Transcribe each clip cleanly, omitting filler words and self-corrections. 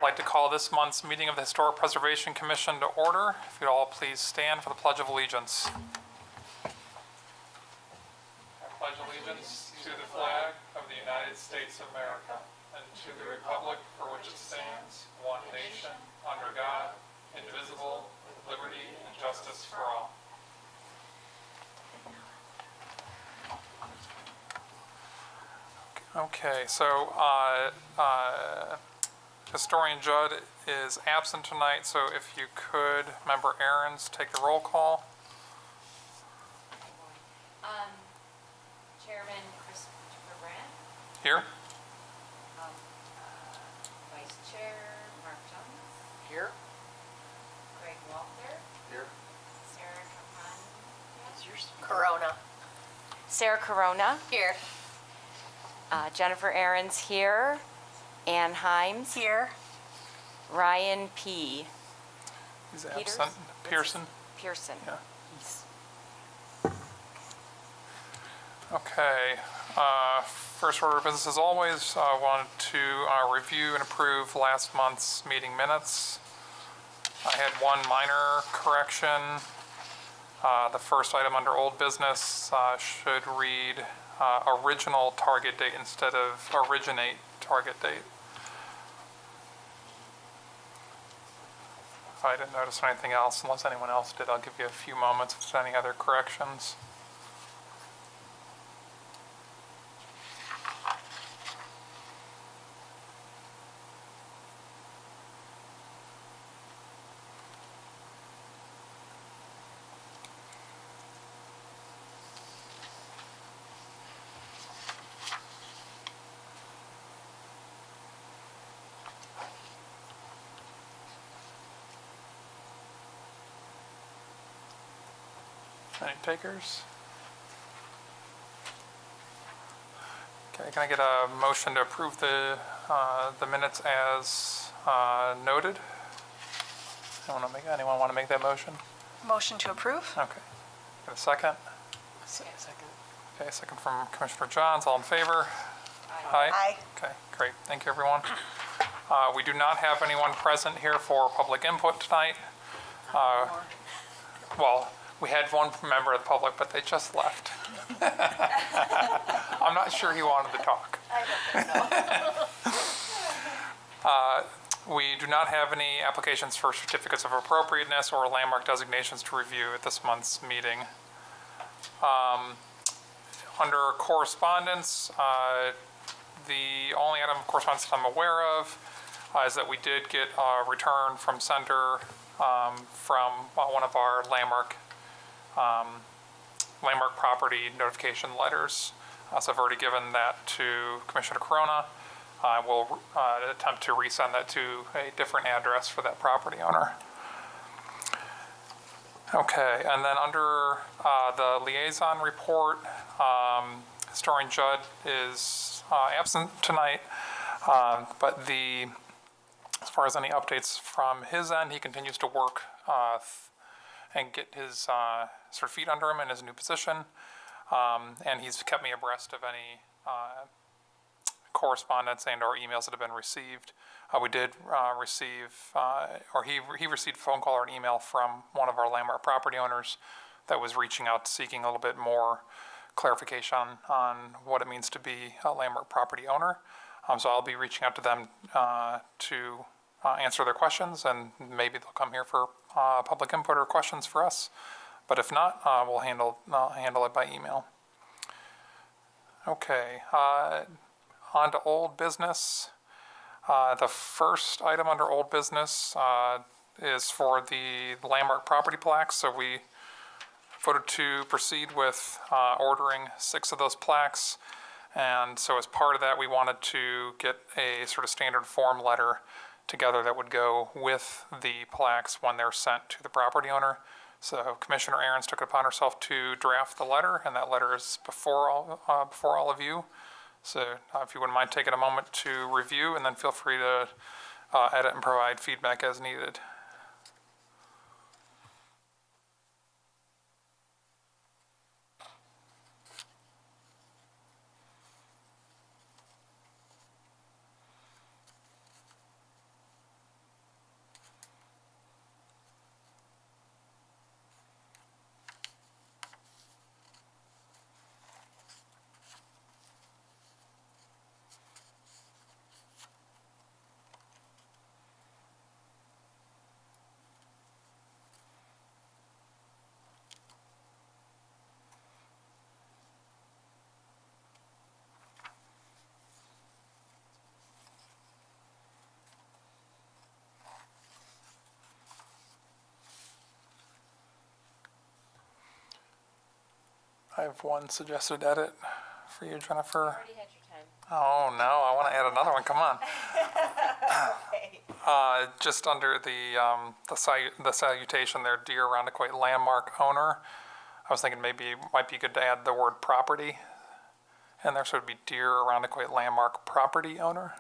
I'd like to call this month's meeting of the Historic Preservation Commission to order. If you'd all please stand for the Pledge of Allegiance. I pledge allegiance to the flag of the United States of America and to the republic for which it stands, one nation, under God, indivisible, with liberty and justice for all. Okay, so Historian Judd is absent tonight, so if you could, Member Ahrens, take the roll call. Chairman Christopher Brandt. Here. Vice Chair Mark Jones. Here. Greg Walter. Here. Sarah Capan. Corona. Sarah Corona. Here. Jennifer Ahrens here. Ann Himes. Here. Ryan P. He's Peters? absent. Pearson. Pearson. Yeah. Okay. First order of business, as always, I wanted to review and approve last month's meeting minutes. I had one minor correction. The first item under old business should read original target date instead of originate target date. If I didn't notice anything else, unless anyone else did, I'll give you a few moments if there's any other corrections. Any takers? Okay, can I get a motion to approve the minutes as noted? Anyone want to make that motion? Motion to approve? Okay. Get a second? Second. Okay, second from Commissioner Johns. All in favor? Aye. Aye. Okay, great. Thank you, everyone. We do not have anyone present here for public input tonight. Well, we had one member of the public, but they just left. I'm not sure he wanted to talk. I don't think so. We do not have any applications for certificates of appropriateness or landmark designations to review at this month's meeting. Under correspondence, the only item of correspondence that I'm aware of is that we did get a return from Center from one of our landmark property notification letters. So I've already given that to Commissioner Corona. I will attempt to resend that to a different address for that property owner. Okay, and then under the liaison report, Historian Judd is absent tonight, but as far as any updates from his end, he continues to work and get his sort of feet under him in his new position. And he's kept me abreast of any correspondence and or emails that have been received. We did receive, or he received a phone call or an email from one of our landmark property owners that was reaching out seeking a little bit more clarification on what it means to be a landmark property owner. So I'll be reaching out to them to answer their questions, and maybe they'll come here for public input or questions for us. But if not, we'll handle it by email. Okay, on to old business. The first item under old business is for the landmark property plaques. So we voted to proceed with ordering 6 of those plaques. And so as part of that, we wanted to get a sort of standard form letter together that would go with the plaques when they're sent to the property owner. So Commissioner Ahrens took it upon herself to draft the letter, and that letter is before all of you. So if you wouldn't mind taking a moment to review, and then feel free to edit and provide feedback as needed. I have one suggested edit for you, Jennifer. Already had your time. Oh, no, I want to add another one, come on. Okay. Just under the salutation there, Dear Arundecoit Landmark Owner, I was thinking maybe it might be good to add the word property in there, so it'd be Dear Arundecoit Landmark Property Owner.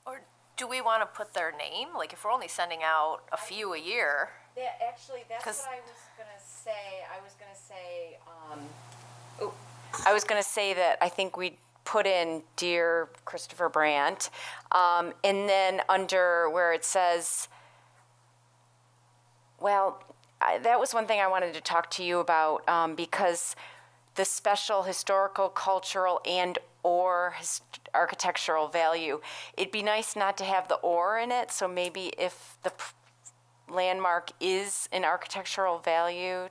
Or do we want to put their name? Like if we're only sending out a few a year? Actually, that's 'Cause- what I was gonna say. I was gonna say that I think we put in Dear Christopher Brandt, and then under where it says, well, that was one thing I wanted to talk to you about, because the special historical, cultural, and or architectural value. It'd be nice not to have the or in it, so maybe if the landmark is an architectural value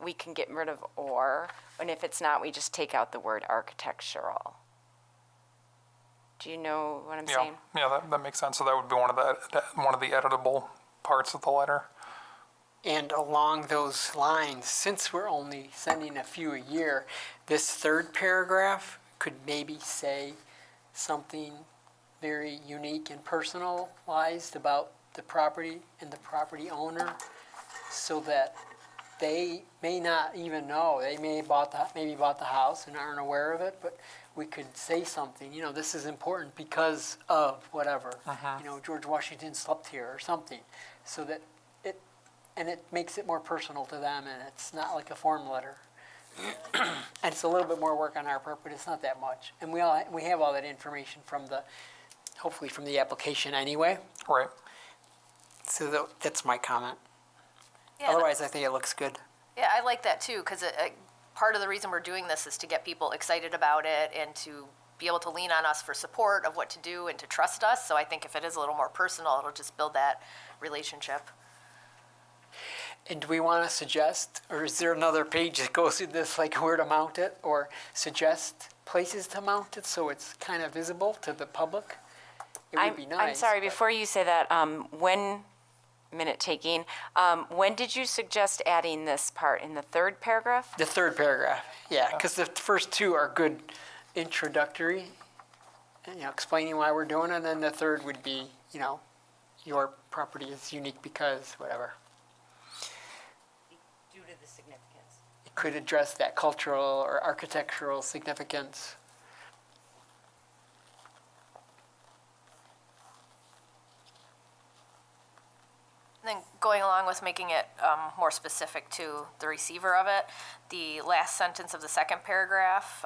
we can get rid of or, and if it's not, we just take out the word architectural. Do you know what I'm Yeah, saying? yeah, that makes sense. So that would be one of the editable parts of the letter. And along those lines, since we're only sending a few a year, this third paragraph could maybe say something very unique and personalized about the property and the property owner, so that they may not even know. They maybe bought the house and aren't aware of it, but we could say something, this is important because of whatever. George Washington slept here or something, so that it makes it more personal to them, and it's not like a form letter. And it's a little bit more work on our part, but it's not that much. And we have all that information hopefully from the application anyway. Right. So that's my comment. Yeah, Otherwise, I think it looks good. Yeah, I like that too, because part of the reason we're doing this is to get people excited about it and to be able to lean on us for support of what to do and to trust us. So I think if it is a little more personal, it'll just build that relationship. And do we want to suggest, or is there another page that goes through this, like where to mount it, or suggest places to mount it so it's kind of visible to the public? It would be nice. I'm sorry, but- before you say that, when did you suggest adding this part, in the third paragraph? The third paragraph, yeah, because the first two are good introductory, explaining why we're doing it, and then the third would be, your property is unique because whatever. Due to the significance. It could address that cultural or architectural significance. And then going along with making it more specific to the receiver of it, the last sentence of the second paragraph,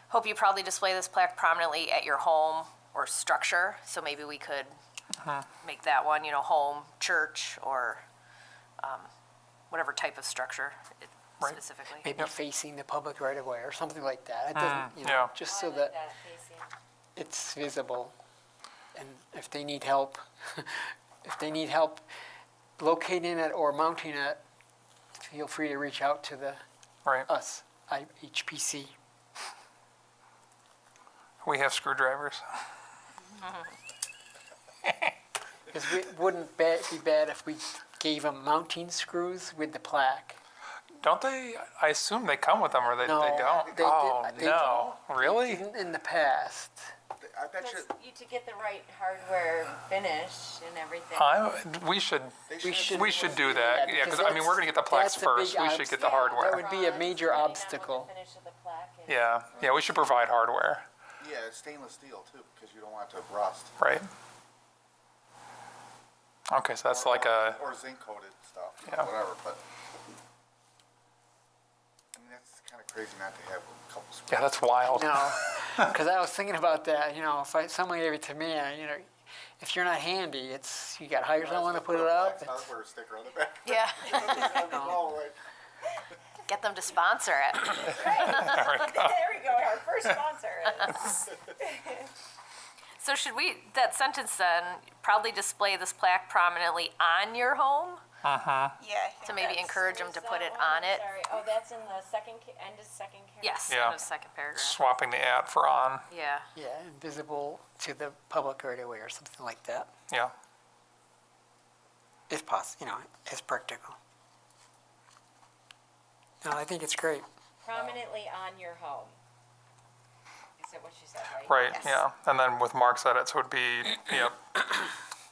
hope you proudly display this plaque prominently at your home or structure. So maybe we could make that one, home, church, or whatever type of structure Right. specifically. Maybe facing the public right away or something like that. It doesn't, yeah. just so that it's visible. And if they need help, locating it or mounting it, feel free to reach out to Right. us, HPC. We have screwdrivers. Because it wouldn't be bad if we gave them mounting screws with the plaque. Don't they? I assume they come with them, or they No, don't. they Oh did- they no! Really? In the past. I bet you To get the right hardware finish and everything. We should. they should. We should do that. Yeah, because I mean, we're gonna get the plaques that's a big first. We should get the That hardware. would be a major obstacle. Yeah. Yeah. We should provide hardware. Yeah, it's stainless steel too, because you don't want it to rust. Right. Okay, so that's like a. Or zinc coated stuff, Yeah. whatever, but. I mean, that's kind of crazy not to have a couple screws. Yeah, that's wild. No, because I was thinking about that. If someone gave it to me, if you're not handy, you got to hire someone to put it up. Black hardware sticker on the back. Yeah, All right. get them to sponsor it. There we go, our first sponsor. So should that sentence then, proudly display this plaque prominently on your home? Yeah. To maybe encourage them to put it on it? Sorry, oh, that's in the end of second paragraph? Yes, Yeah. in the second paragraph. Swapping the at for on. Yeah. Yeah, invisible to the public right away or something like that. Yeah. if possible, as practical. No, I think it's great. Prominently on your home. Is that what you said, right? Right, Yes. yeah. And then with Mark's edits would be,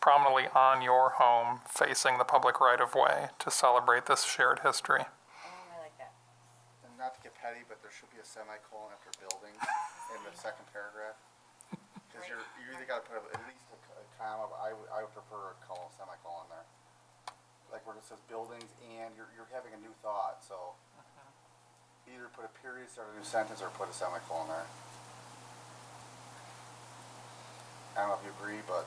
prominently on your home, facing the public right-of-way to celebrate this shared history. Oh, I like that. And not to get petty, but there should be a semicolon after buildings in the second paragraph. Because you either gotta put at least a comma, but I would prefer a semicolon there. Like where it says buildings and you're having a new thought, so either put a period, start a new sentence, or put a semicolon there. I don't know if you agree, but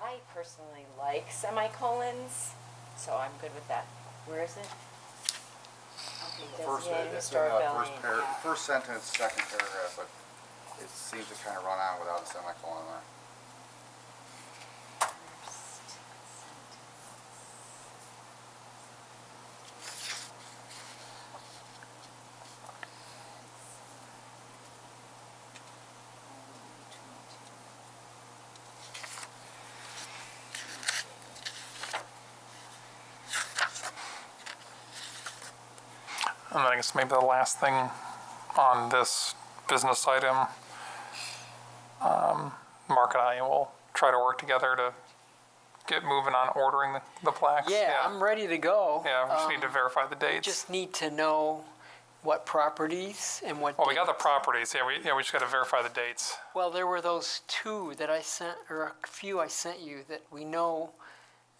I personally like semicolons, so I'm good with that. Where is it? Okay, first, designated it's in the historic building. first sentence, second paragraph, but it seems to kind of run on without a semicolon there. And then I guess maybe the last thing on this business item, Mark and I will try to work together to get moving on ordering the plaques. Yeah, I'm ready to go. Yeah, we just need to verify the dates. Just need to know what properties and what. Well, we got the dates. properties. We just got to verify the dates. Well, there were those two that I sent, or a few I sent you that we know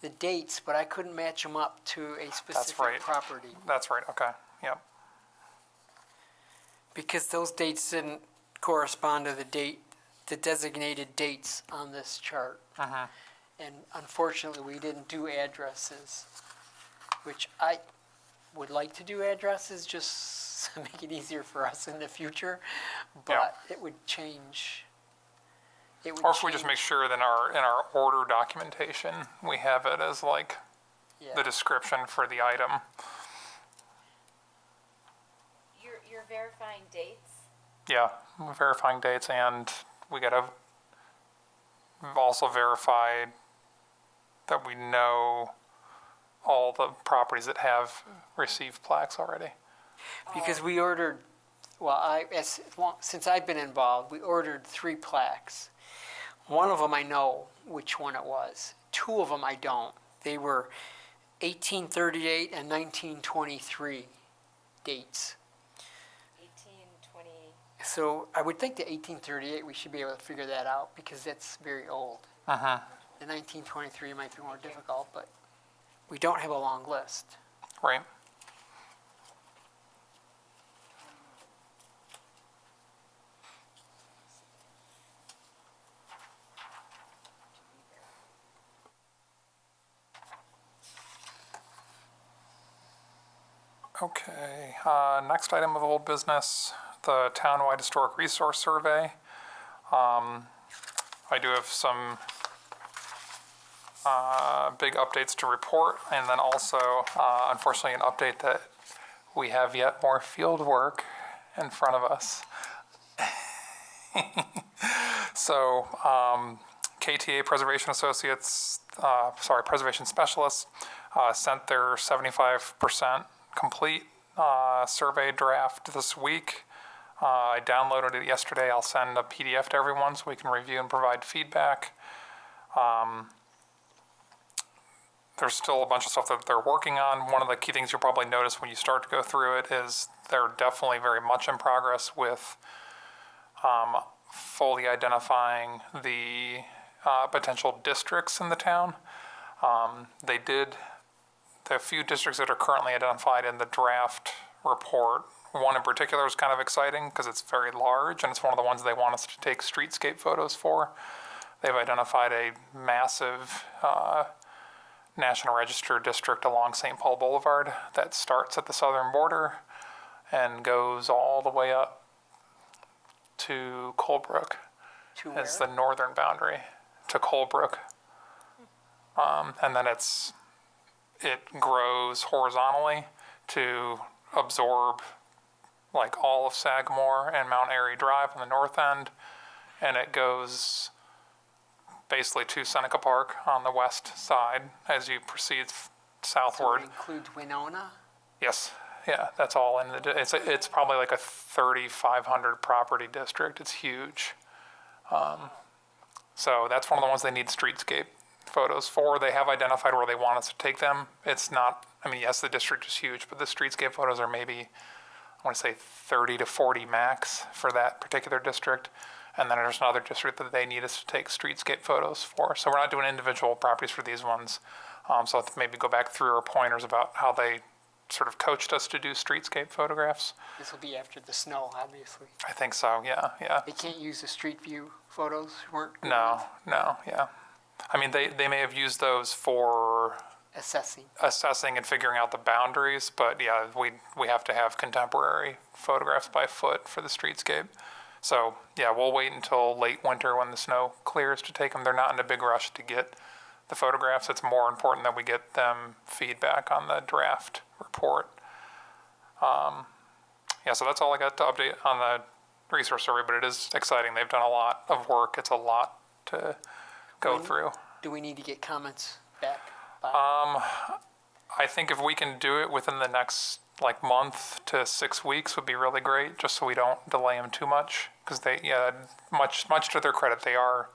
the dates, but I couldn't match them up to a specific right. property That's right. Okay. Yep. because those dates didn't correspond to the designated dates on this chart. And unfortunately, we didn't do addresses, which I would like to do addresses just to make it easier for us in the future, but it would change. Or if we just make sure that in our order documentation, we have it as like the description for the item. You're verifying dates? Yeah, verifying dates, and we gotta also verify that we know all the properties that have received plaques already. Because we ordered, since I've been involved, we ordered 3 plaques. One of them I know which one it was. 2 of them I don't. They were 1838 and 1923 dates. 1820. So I would think the 1838, we should be able to figure that out because that's very old. The 1923 might be more difficult, but we don't have a long list. Right. Okay, next item of old business, the townwide historic resource survey. I do have some big updates to report, and then also, unfortunately, an update that we have yet more field work in front of us. So, KTA Preservation Associates, Preservation Specialists, sent their 75% complete survey draft this week. I downloaded it yesterday. I'll send a PDF to everyone so we can review and provide feedback. There's still a bunch of stuff that they're working on. One of the key things you'll probably notice when you start to go through it is they're definitely very much in progress with fully identifying the potential districts in the town. The few districts that are currently identified in the draft report, one in particular is kind of exciting because it's very large and it's one of the ones they want us to take streetscape photos for. They've identified a massive National Register district along St. Paul Boulevard that starts at the southern border and goes all the way up to Colebrook. To It's where? the northern boundary to Colebrook. And then it grows horizontally to absorb like all of Sagamore and Mount Airy Drive on the north end, and it goes basically to Seneca Park on the west side as you proceed So southward. it includes Winona? Yes, yeah, that's all in the, it's probably like a 3,500 property district. It's huge. So that's one of the ones they need streetscape photos for. They have identified where they want us to take them. It's not, I mean, yes, the district is huge, but the streetscape photos are maybe, I want to say 30 to 40 max for that particular district. And then there's another district that they need us to take streetscape photos for. So we're not doing individual properties for these ones. So I'll have to maybe go back through our pointers about how they sort of coached us to do streetscape photographs. This will be after the snow, obviously. I think so, yeah. They can't use the street view photos, weren't good No, enough? yeah. I mean, they may have used those for Assessing. assessing and figuring out the boundaries, but yeah, we have to have contemporary photographs by foot for the streetscape. So yeah, we'll wait until late winter when the snow clears to take them. They're not in a big rush to get the photographs. It's more important that we get them feedback on the draft report. Yeah, so that's all I got to update on the resource survey, but it is exciting. They've done a lot of work. It's a lot to go through. Do we need to get comments back? by- I think if we can do it within the next like month to 6 weeks would be really great, just so we don't delay them too much. Because they, yeah, much to their credit, they are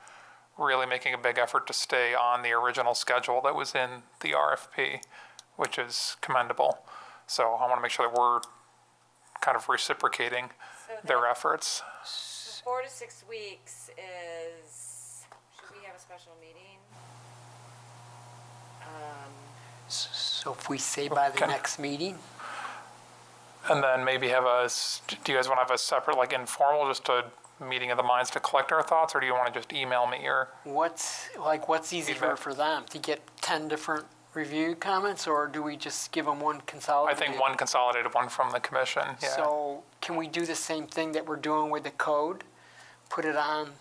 really making a big effort to stay on the original schedule that was in the RFP, which is commendable. So I want to make sure that we're kind of reciprocating their efforts. 4 to 6 weeks is, should we have a special meeting? So if we say by the Okay. next meeting, And then maybe have do you guys want to have a separate, like informal, just a meeting of the minds to collect our thoughts, or do you want to just email me your? what's easier Feedback. for them? To get 10 different review comments, or do we just give them one I consolidated? think one consolidated, one from the commission, yeah. So can we do the same thing that we're doing with the code? Put it on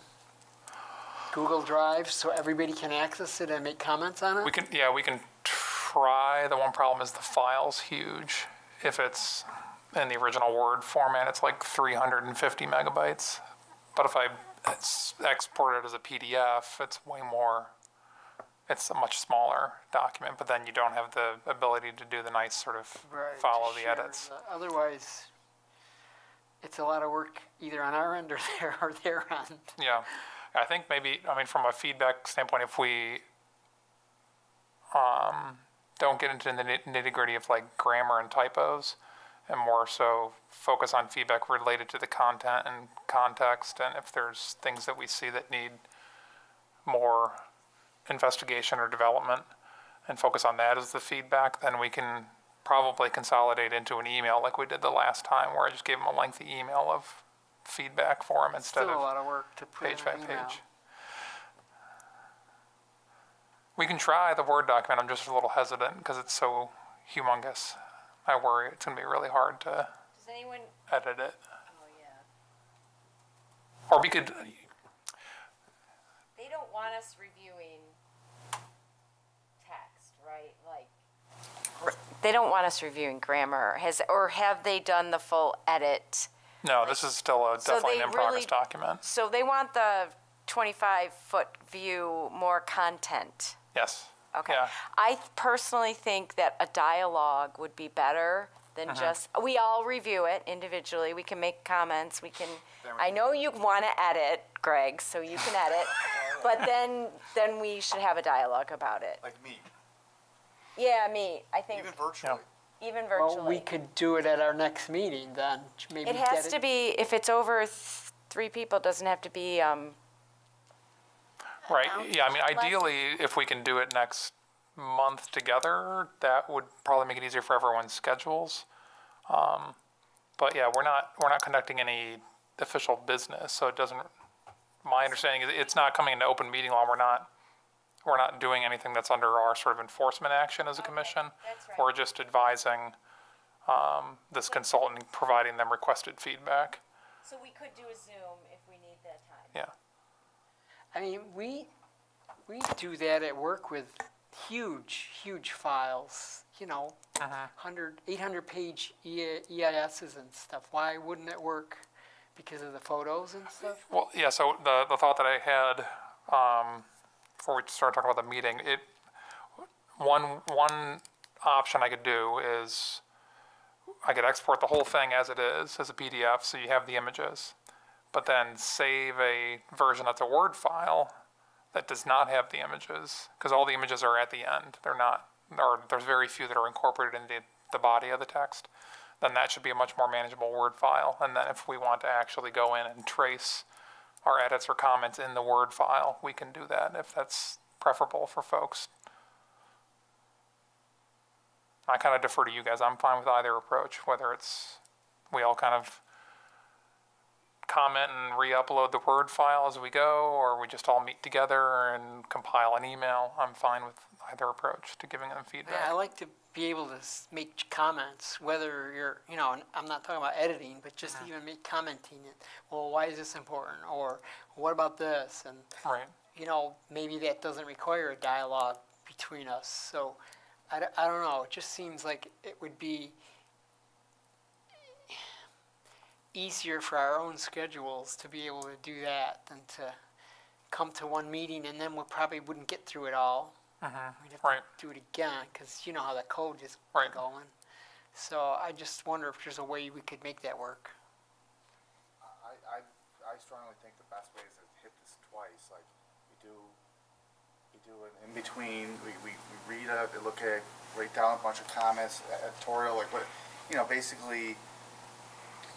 Google Drive so everybody can access it and make comments on it? We can try. The one problem is the file's huge. If it's in the original Word format, it's like 350 megabytes. But if I export it as a PDF, it's way more, it's a much smaller document, but then you don't have the ability to do the nice sort of Right, to follow the share edits. Otherwise, it's a lot of work either on our end or their end. Yeah, I think maybe, I mean, from a feedback standpoint, if we don't get into the nitty gritty of like grammar and typos, and more so focus on feedback related to the content and context, and if there's things that we see that need more investigation or development, and focus on that as the feedback, then we can probably consolidate into an email like we did the last time, where I just gave them a lengthy email of feedback for them instead Still a of lot of work to put in page by an email. page. We can try the Word document. I'm just a little hesitant because it's so humongous. I worry it's going to be really hard to Does anyone, edit it. oh yeah, Or we could, they don't want us reviewing text, right? Like. They don't want us reviewing grammar. Or have they done the full edit? no, this is still So definitely they an in-progress really- document. So they want the 25-foot view, more content. Yes. Okay. Yeah. I personally think that a dialogue would be better than just, we all review it individually. We can make comments. We can, I know you want to edit, Greg, so you can edit. But then we should have a dialogue about it. Like me, Yeah, me, I think, even virtually. even Well, virtually. we could do it at our next meeting then. Maybe It has to be, if it's over 3 people, it doesn't have to be, Right. Yeah. I mean, ideally, if we can do it next month together, that would probably make it easier for everyone's schedules. But yeah, we're not conducting any official business, so it doesn't. My understanding is it's not coming into open meeting law. We're not doing anything that's under our sort of enforcement action as a commission. that's right. We're just advising this consultant, providing them requested feedback. so we could do a Zoom if we need that time. Yeah. I mean, we do that at work with huge files, 100, 800-page EISs and stuff. Why wouldn't it work? Because of the photos and stuff? Well, yeah, so the thought that I had, before we start talking about the meeting, one option I could do is I could export the whole thing as it is, as a PDF, so you have the images, but then save a version that's a Word file that does not have the images, because all the images are at the end. They're not, or there's very few that are incorporated into the body of the text. Then that should be a much more manageable Word file. And then if we want to actually go in and trace our edits or comments in the Word file, we can do that if that's preferable for folks. I kind of defer to you guys. I'm fine with either approach, whether it's we all kind of comment and re-upload the Word file as we go, or we just all meet together and compile an email. I'm fine with either approach to giving them feedback. Yeah, I like to be able to make comments, whether you're, and I'm not talking about editing, but just even make commenting it. Well, why is this important? Or what about this? And, Right. Maybe that doesn't require a dialogue between us. So I don't know. It just seems like it would be easier for our own schedules to be able to do that than to come to one meeting and then we probably wouldn't get through it all. We'd have Right. to do it again because you know how the code is Right. going. So I just wonder if there's a way we could make that work. I strongly think the best way is to hit this twice, like we do it in between, we read it, look at, write down a bunch of comments, editorial, like what, basically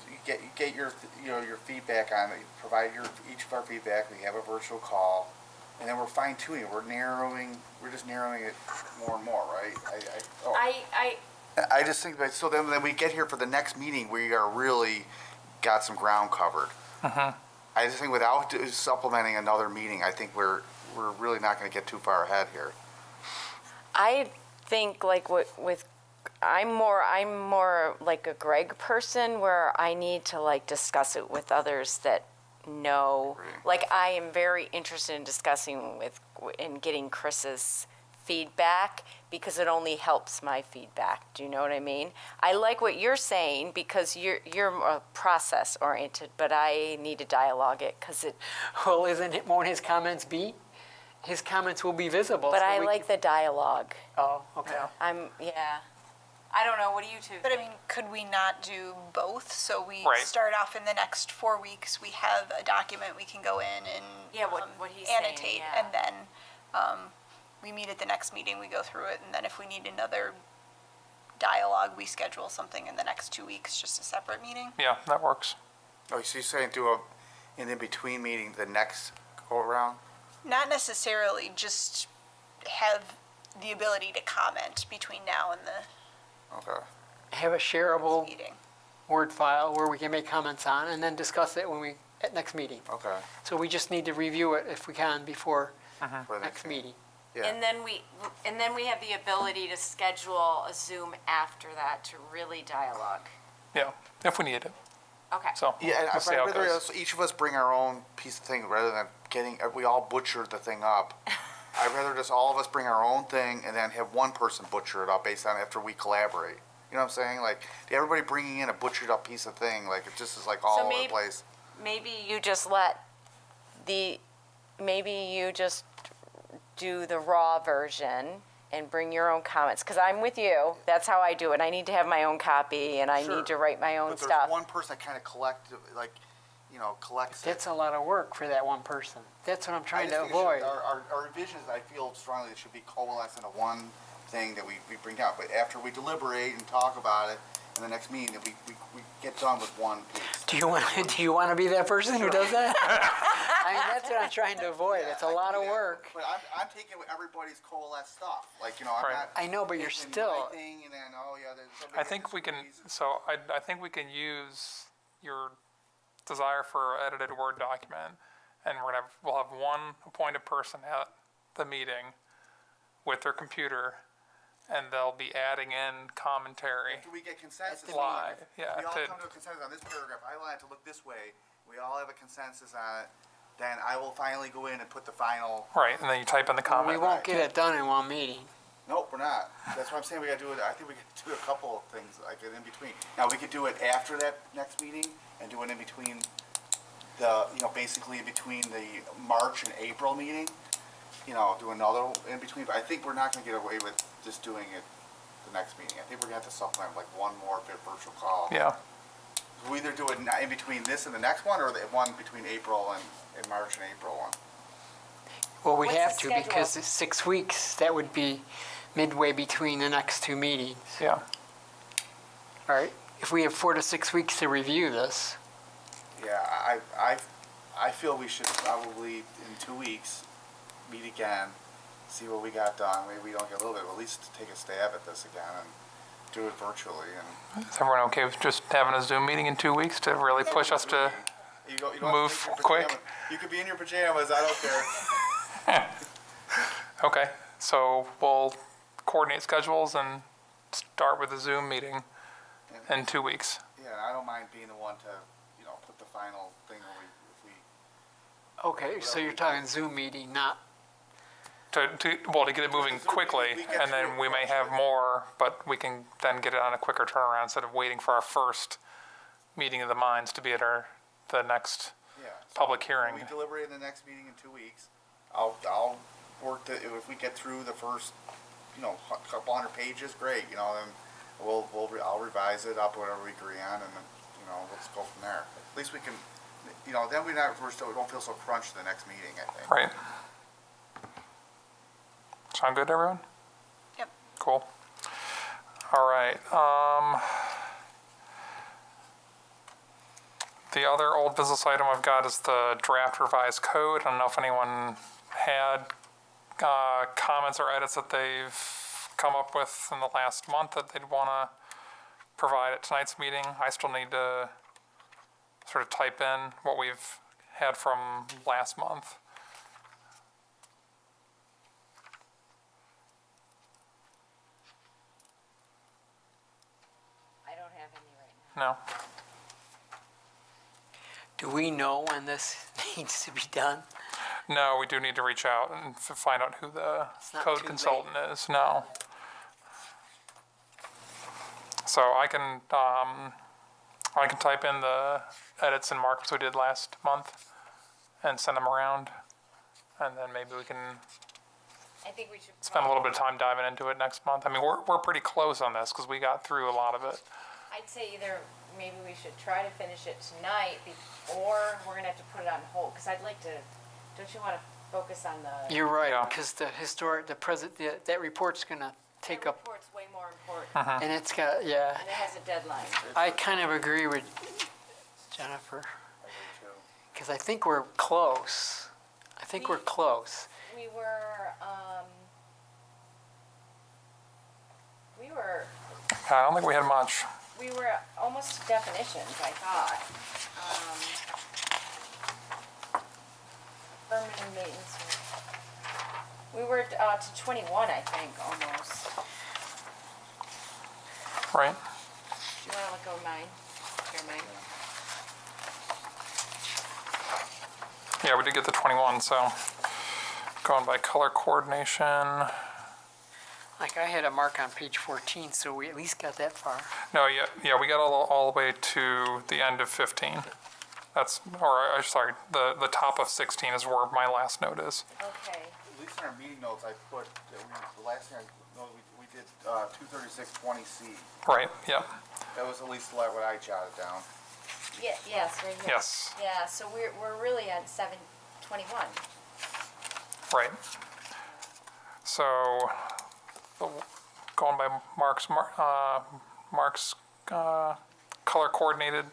you get your, your feedback on it, provide each of our feedback, we have a virtual call, and then we're fine tuning, we're just narrowing it more and more, right? I just think that, so then we get here for the next meeting, we are really got some ground covered. I just think without supplementing another meeting, I think we're really not gonna get too far ahead here. I think like I'm more like a Greg person where I need to like discuss it with others that know. Right. Like I am very interested in discussing in getting Chris's feedback because it only helps my feedback. Do you know what I mean? I like what you're saying because you're more process oriented, but I need to dialogue it because it. Well, won't his comments be? His comments will be visible. But so I we like the dialogue. Oh, okay. I don't know. What do you two But I think? mean, could we not do both? So we Right. start off in the next 4 weeks, we have a document we can go in and Yeah, what he's saying, annotate, yeah. and then we meet at the next meeting, we go through it, and then if we need another dialogue, we schedule something in the next 2 weeks, just a separate meeting. Yeah, that works. Oh, so you're saying do an in-between meeting the next go-around? Not necessarily, just have the ability to comment between now and the Okay. Have a shareable meeting. Word file where we can make comments on and then discuss it at next meeting. Okay. So we just need to review it if we can before For the next meeting. Yeah. And then we have the ability to schedule a Zoom after that to really dialogue. Yeah, if we need it. Okay. So Yeah, and we'll see how I'd it rather goes. each of us bring our own piece of thing rather than we all butcher the thing up. I'd rather just all of us bring our own thing and then have one person butcher it up based on after we collaborate. You know what I'm saying? Like, everybody bringing in a butchered up piece of thing, like, it just is like all over the place. Maybe you just do the raw version and bring your own comments. Because I'm with you. That's how I do it. I need to have my own copy and I Sure. need to write my own But stuff. there's one person that kind of collects it. That's a lot of work for that one person. That's what I'm I trying just to think it should- avoid. Our revisions, I feel strongly, it should be coalesced into one thing that we bring down. But after we deliberate and talk about it in the next meeting, that we get done with one piece. Do you want to be that person who does that? I mean, that's what I'm trying to avoid. It's a I lot can of do that. work. But I'm taking everybody's coalesced stuff. Like, I'm Right. not. I know, but you're taking still- my thing and then, there's somebody I gets think this we can, piece. so I think we can use your desire for an edited Word document, and we'll have one appointed person at the meeting with their computer, and they'll be adding in commentary. After we get consensus. Live, if yeah, We all to- come to a consensus on this paragraph. I want it to look this way. We all have a consensus on it. Then I will finally go in and put the final. Right, and then you type in the We comment. won't get it done in one meeting. Nope, we're not. That's why I'm saying we gotta do it, I think we could do a couple of things, like in between. Now, we could do it after that next meeting and do it in between the, basically in between the March and April meeting. Do another in between, but I think we're not gonna get away with just doing it the next meeting. I think we're gonna have to supplement like one more virtual call. Yeah, We either do it in between this and the next one, or the one between April and March and April one. Well, we What's have the to because schedule? it's 6 weeks. That would be midway between the next two meetings. yeah. All right. If we have 4 to 6 weeks to review this, Yeah, I feel we should probably in 2 weeks meet again, see what we got done. Maybe we don't get a little bit, but at least take a stab at this again and do it virtually. And Is everyone okay with just having a Zoom meeting in 2 weeks to really push us to, you don't have to move take your quick. pajamas. You could be in your pajamas. I don't care. okay, so we'll coordinate schedules and start with the Zoom meeting in 2 weeks. Yeah, and I don't mind being the one to put the final thing when if we. okay, so you're talking Zoom meeting, not, To get it moving quickly, and then we may have more, but we can then get it on a quicker turnaround instead of waiting for our first meeting of the minds to be at the next Yeah. public hearing. We deliberate in the next meeting in 2 weeks. I'll work if we get through the first, couple hundred pages, great, then I'll revise it up, whatever we agree on, and then, let's go from there. At least we can, then we don't feel so crunched the next meeting, I think. Right. Sound good, everyone? Yep. Cool. All right. The other old business item I've got is the draft revised code. I don't know if anyone had comments or edits that they've come up with in the last month that they'd want to provide at tonight's meeting. I still need to sort of type in what we've had from last month. I don't have any right now. No? do we know when this needs to be done? No, we do need to reach out and find out who the It's not code too consultant is. No. So I can type in the edits and markups we did last month and send them around, and then maybe we can I think we should. spend a little bit of time diving into it next month. I mean, we're pretty close on this because we got through a lot of it. I'd say either maybe we should try to finish it tonight, or we're gonna have to put it on hold, because I'd like to, don't you wanna focus on the? You're right, Yeah. because that report's gonna take The up, report's way more important, and it's got, yeah. and it has a deadline. I kind of agree with Jennifer, I do too. because I think we're close. I think we're close. We were, I don't think we had much. we were almost to definitions, I thought. Permanent maintenance. We were, to 21, I think, almost. Right? Do you wanna look over mine? Your mine? Yeah, we did get the 21, so going by color coordination. Like I had a mark on page 14, so we at least got that far. No, yeah, we got all the way to the end of 15. Sorry, the top of 16 is where my last note is. Okay. At least in our meeting notes, I put, the last thing I know, we did 23620C. Right, yep, That was at least what I jotted down. Yeah, yes, right here. yes, Yeah, so we're really at 721. right. So, going by Mark's color coordinated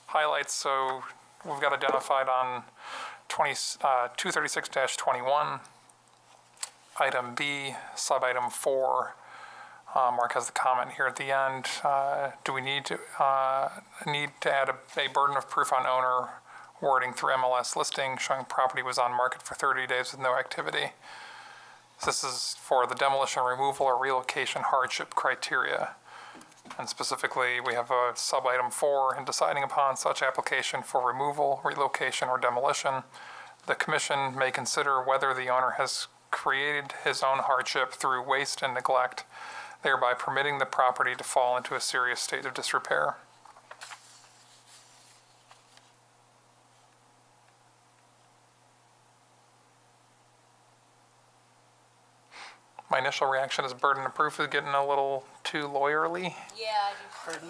highlights, so we've got identified on 236-21, item B, sub-item 4. Mark has the comment here at the end. Do we need to add a burden of proof on owner wording through MLS listing showing property was on market for 30 days with no activity? This is for the demolition, removal, or relocation hardship criteria. And specifically, we have a sub-item 4, in deciding upon such application for removal, relocation, or demolition, the commission may consider whether the owner has created his own hardship through waste and neglect, thereby permitting the property to fall into a serious state of disrepair. My initial reaction is burden of proof is getting a little too lawyerly. Yeah. Pardon?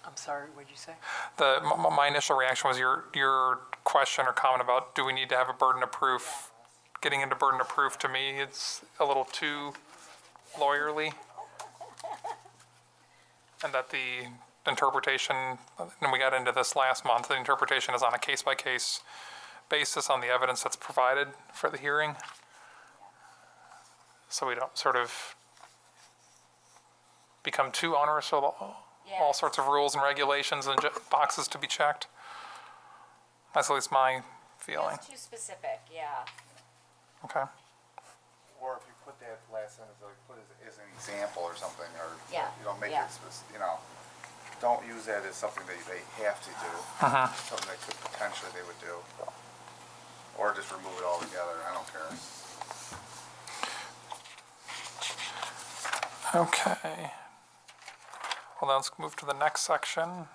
I'm sorry, what'd you say? My initial reaction was your question or comment about, do we need to have a burden of proof? Getting into burden of proof, to me, it's a little too lawyerly. And that the interpretation, and we got into this last month, the interpretation is on a case-by-case basis on the evidence that's provided for the hearing. So we don't sort of become too onerous with all sorts of rules and regulations and boxes to be checked. That's at least my feeling. Too specific, yeah. Okay. Or if you put that last sentence, like, put as an example or something, or, Yeah, you know, make yeah. it, don't use that as something that they have to do. Something that could potentially they would do. Or just remove it altogether, I don't care. Okay. Well, then let's move to the next section,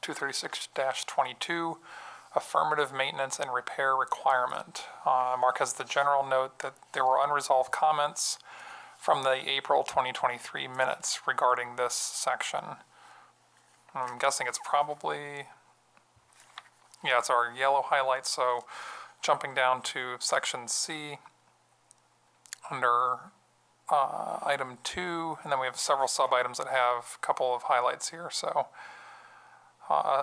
236-22, affirmative maintenance and repair requirement. Mark has the general note that there were unresolved comments from the April 2023 minutes regarding this section. I'm guessing it's probably, yeah, it's our yellow highlight, so jumping down to section C under item 2, and then we have several sub-items that have a couple of highlights here. So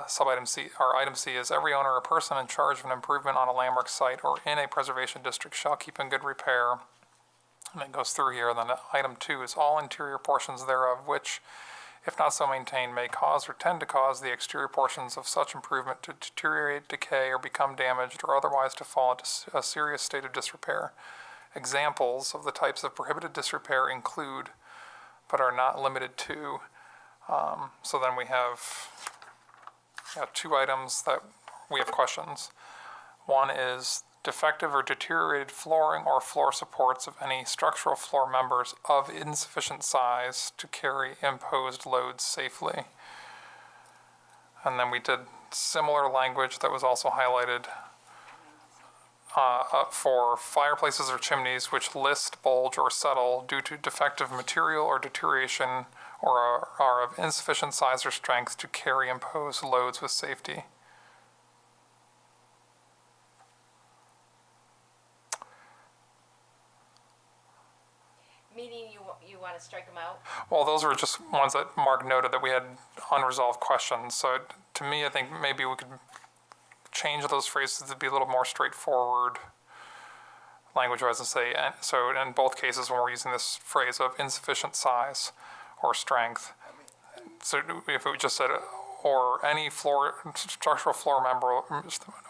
sub-item C, or item C is every owner or person in charge of an improvement on a landmark site or in a preservation district shall keep in good repair. And it goes through here. And then item 2 is all interior portions thereof which, if not so maintained, may cause or tend to cause the exterior portions of such improvement to deteriorate, decay, or become damaged, or otherwise to fall into a serious state of disrepair. Examples of the types of prohibited disrepair include, but are not limited to. So then we have 2 items that we have questions. One is defective or deteriorated flooring or floor supports of any structural floor members of insufficient size to carry imposed loads safely. And then we did similar language that was also highlighted for fireplaces or chimneys which list, bulge, or settle due to defective material or deterioration or are of insufficient size or strength to carry imposed loads with safety. Meaning you want to strike them out? Well, those were just ones that Mark noted that we had unresolved questions. So to me, I think maybe we could change those phrases to be a little more straightforward language-wise and say, so in both cases when we're using this phrase of insufficient size or strength, so if we just said, or any structural floor member,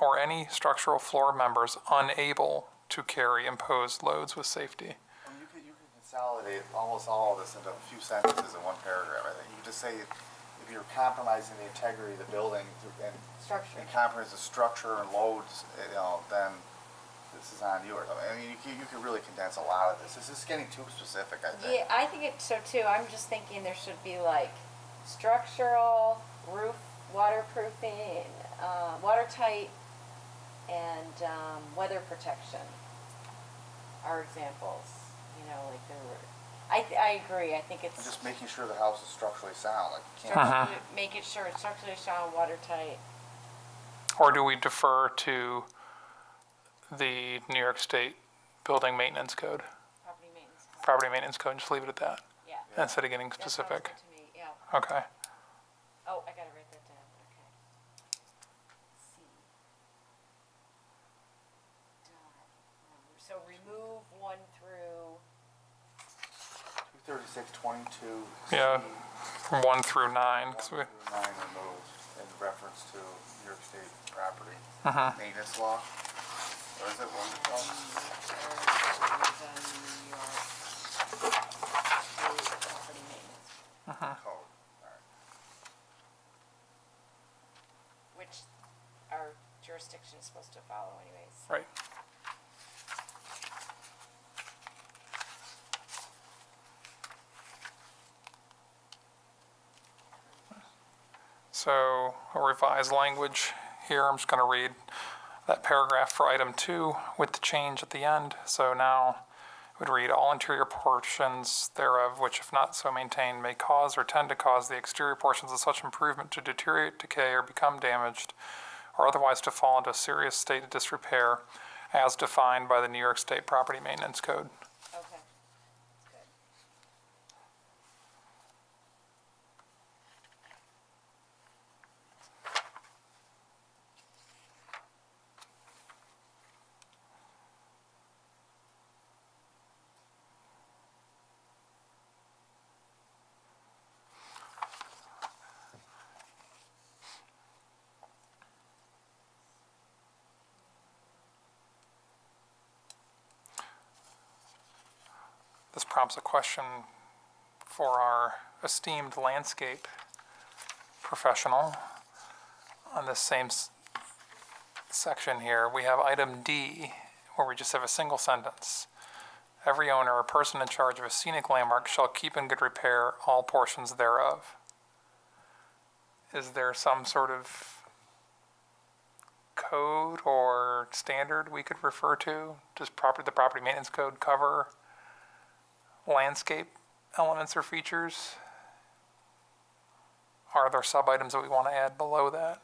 or any structural floor members unable to carry imposed loads with safety. You could consolidate almost all of this into a few sentences in one paragraph, I think. You could just say, if you're compromising the integrity of the building and compromise the structure and loads, then this is on you or something. I mean, you could really condense a lot of this. This is getting too specific, I think. Yeah, I think it's so too. I'm just thinking there should be like structural, roof, waterproofing, watertight, and weather protection are examples. You know, like there were. I agree. I think it's And just making sure the house is structurally sound. Like, you can't. making sure it's structurally sound, watertight. Or do we defer to the New York State Building Maintenance Code, Property maintenance. Property Maintenance Code, and just leave it at that Yeah. instead of getting That sounds specific? good to me. Yeah. Okay. Oh, I gotta write that down. Okay. C. So remove 1 through. 236.22. Yeah, from 1 through 9, because we, 9 removed in reference to New York State property Mm-hmm. maintenance law. Or is it one called? Code. All right. Which our jurisdiction is supposed to follow anyways. right. So a revised language here, I'm just going to read that paragraph for item 2 with the change at the end. So now it would read, all interior portions thereof, which if not so maintained, may cause or tend to cause the exterior portions of such improvement to deteriorate, decay, or become damaged, or otherwise to fall into a serious state of disrepair, as defined by the New York State Property Maintenance Code. Okay. This prompts a question for our esteemed landscape professional. On this same section here, we have item D, where we just have a single sentence. Every owner or person in charge of a scenic landmark shall keep in good repair all portions thereof. Is there some sort of code or standard we could refer to? Does the property maintenance code cover landscape elements or features? Are there sub-items that we want to add below that?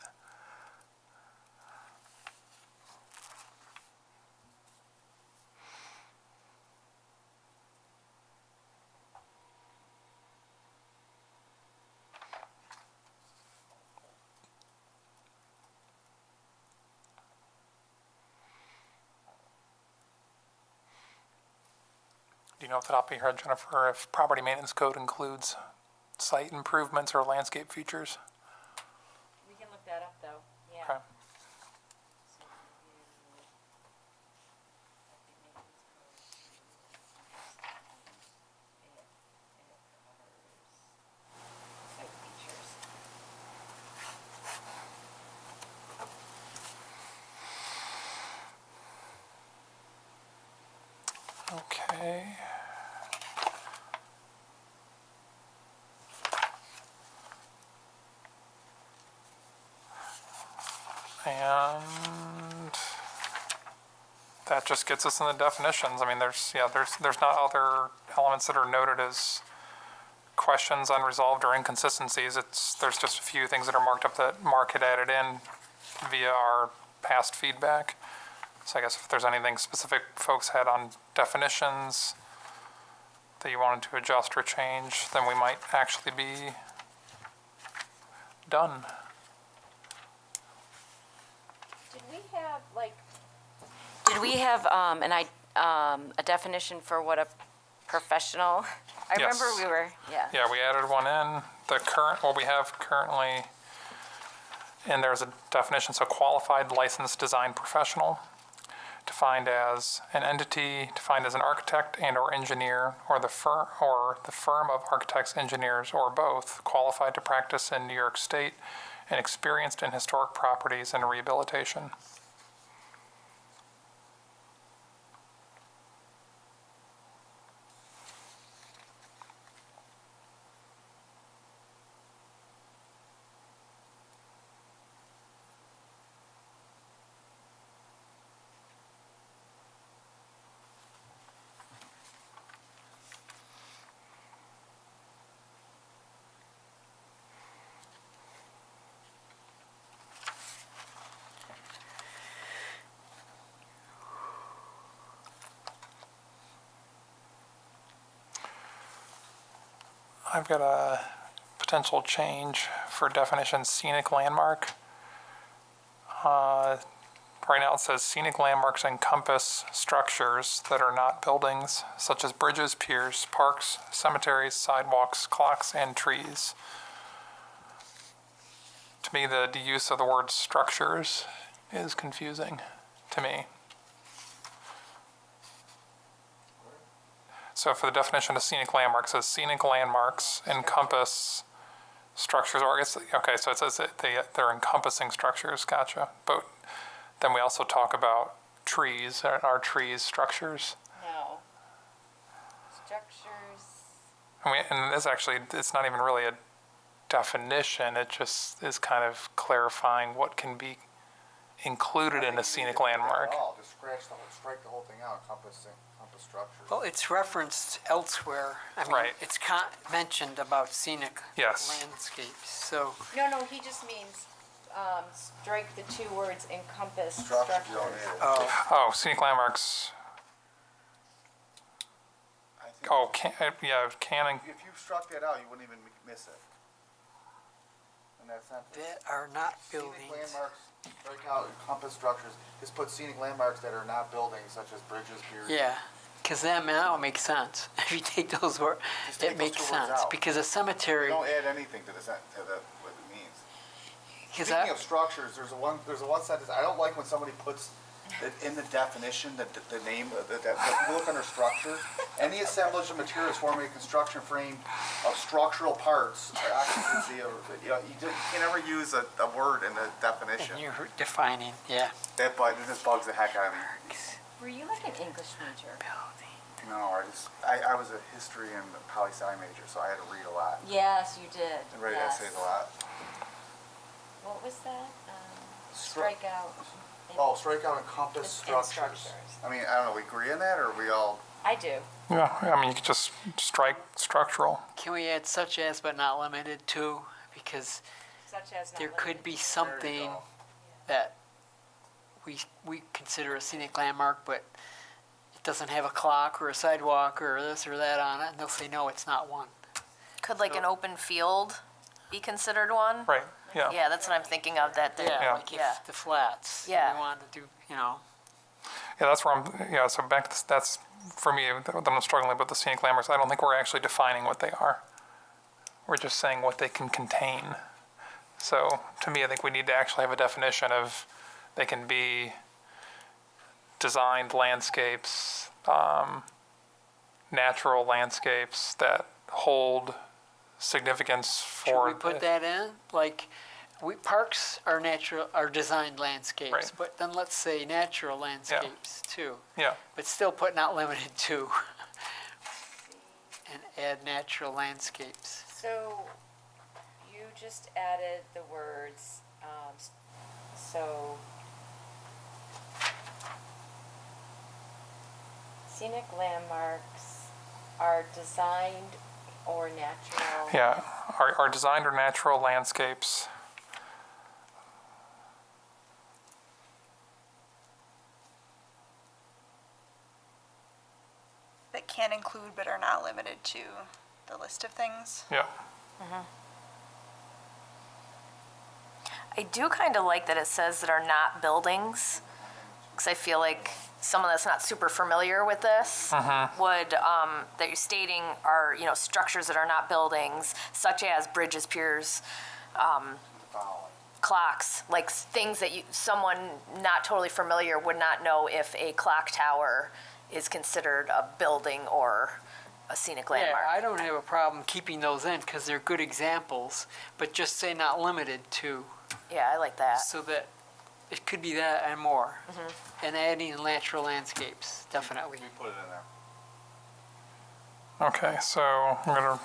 Do you know off the top of your head, Jennifer, if property maintenance code includes site improvements or landscape features? We can look that up, though. Yeah. Okay. Okay. And that just gets us in the definitions. I mean, there's not other elements that are noted as questions, unresolved, or inconsistencies. There's just a few things that are marked up that Mark had added in via our past feedback. So I guess if there's anything specific folks had on definitions that you wanted to adjust or change, then we might actually be done. Did we have a definition for what a professional? I Yes. remember we were, yeah. Yeah, we added one in. What we have currently, and there's a definition, so qualified licensed design professional, defined as an entity defined as an architect and or engineer or the firm of architects, engineers, or both, qualified to practice in New York State and experienced in historic properties and rehabilitation. I've got a potential change for definition scenic landmark. Right now it says scenic landmarks encompass structures that are not buildings, such as bridges, piers, parks, cemeteries, sidewalks, clocks, and trees. To me, the use of the word structures is confusing to me. So for the definition of scenic landmarks, it says scenic landmarks encompass structures, or I guess, okay, so it says that they're encompassing structures, gotcha. But then we also talk about trees. Are trees structures? No. Structures. And this actually, it's not even really a definition. It just is kind of clarifying what can be included in a scenic landmark. Just strike the whole thing out, compass structures. Well, it's referenced elsewhere. I mean, Right. it's mentioned about scenic Yes. landscapes, so. No, he just means, strike the two words encompass Structures, you don't need it. Oh, scenic landmarks. I think Oh, can If you struck that out, you wouldn't even miss it. In that sentence. That are not Scenic buildings. landmarks, strike out encompass structures, just put scenic landmarks that are not buildings such as bridges, piers. Yeah, because that now makes sense. If you take those words, Just take it those makes two words sense. out. Because a cemetery, Don't add anything to what it means. because Speaking of structures, there's a one sentence, I don't like when somebody puts in the definition, the name, if you look under structure, any assemblage of materials forming a construction frame of structural parts or occupancy of, you can never use a word in the definition. and you're defining, yeah. It just bugs the heck out of me. Were you like an English major? No, I was a history and poli-sci major, so I had to read a lot Yes, you did. and write Yes. essays a lot. What was that? Stri- Strike out. Oh, strike out encompass And structures. structures. I mean, I don't know, we agree on that, or we all? I do. Yeah, I mean, you could just strike structural. Can we add such as but not limited to? Because Such as not there could be There you something go. that we consider a scenic landmark, but it doesn't have a clock or a sidewalk or this or that on it, and they'll say, no, it's not one. Could like an open field be considered one? Right, yeah. Yeah, that's what I'm thinking of, that there. Yeah, Yeah. like Yeah. if the flats, Yeah. we wanted to do, you know, Yeah, that's where so back to, that's, for me, that I'm struggling with the scenic landmarks. I don't think we're actually defining what they are. We're just saying what they can contain. So, to me, I think we need to actually have a definition of, they can be designed landscapes, natural landscapes that hold significance should for. we put that in? Like, parks are designed landscapes, Right. but then let's say natural landscapes too. Yeah, But still put not limited to. And add natural landscapes. So you just added the words, so scenic landmarks are designed or natural. yeah, are designed or natural landscapes. That can include but are not limited to the list of things. Yeah, I do kind of like that it says that are not buildings, because I feel like someone that's not super familiar with this would, that you're stating are, structures that are not buildings, such as bridges, piers, clocks, like things that someone not totally familiar would not know if a clock tower is considered a building or a scenic Yeah, landmark. I don't have a problem keeping those in because they're good examples, but just say not limited to, Yeah, I like that. so that it could be that and more. And adding natural landscapes, definitely. We put it in there. okay, so I'm gonna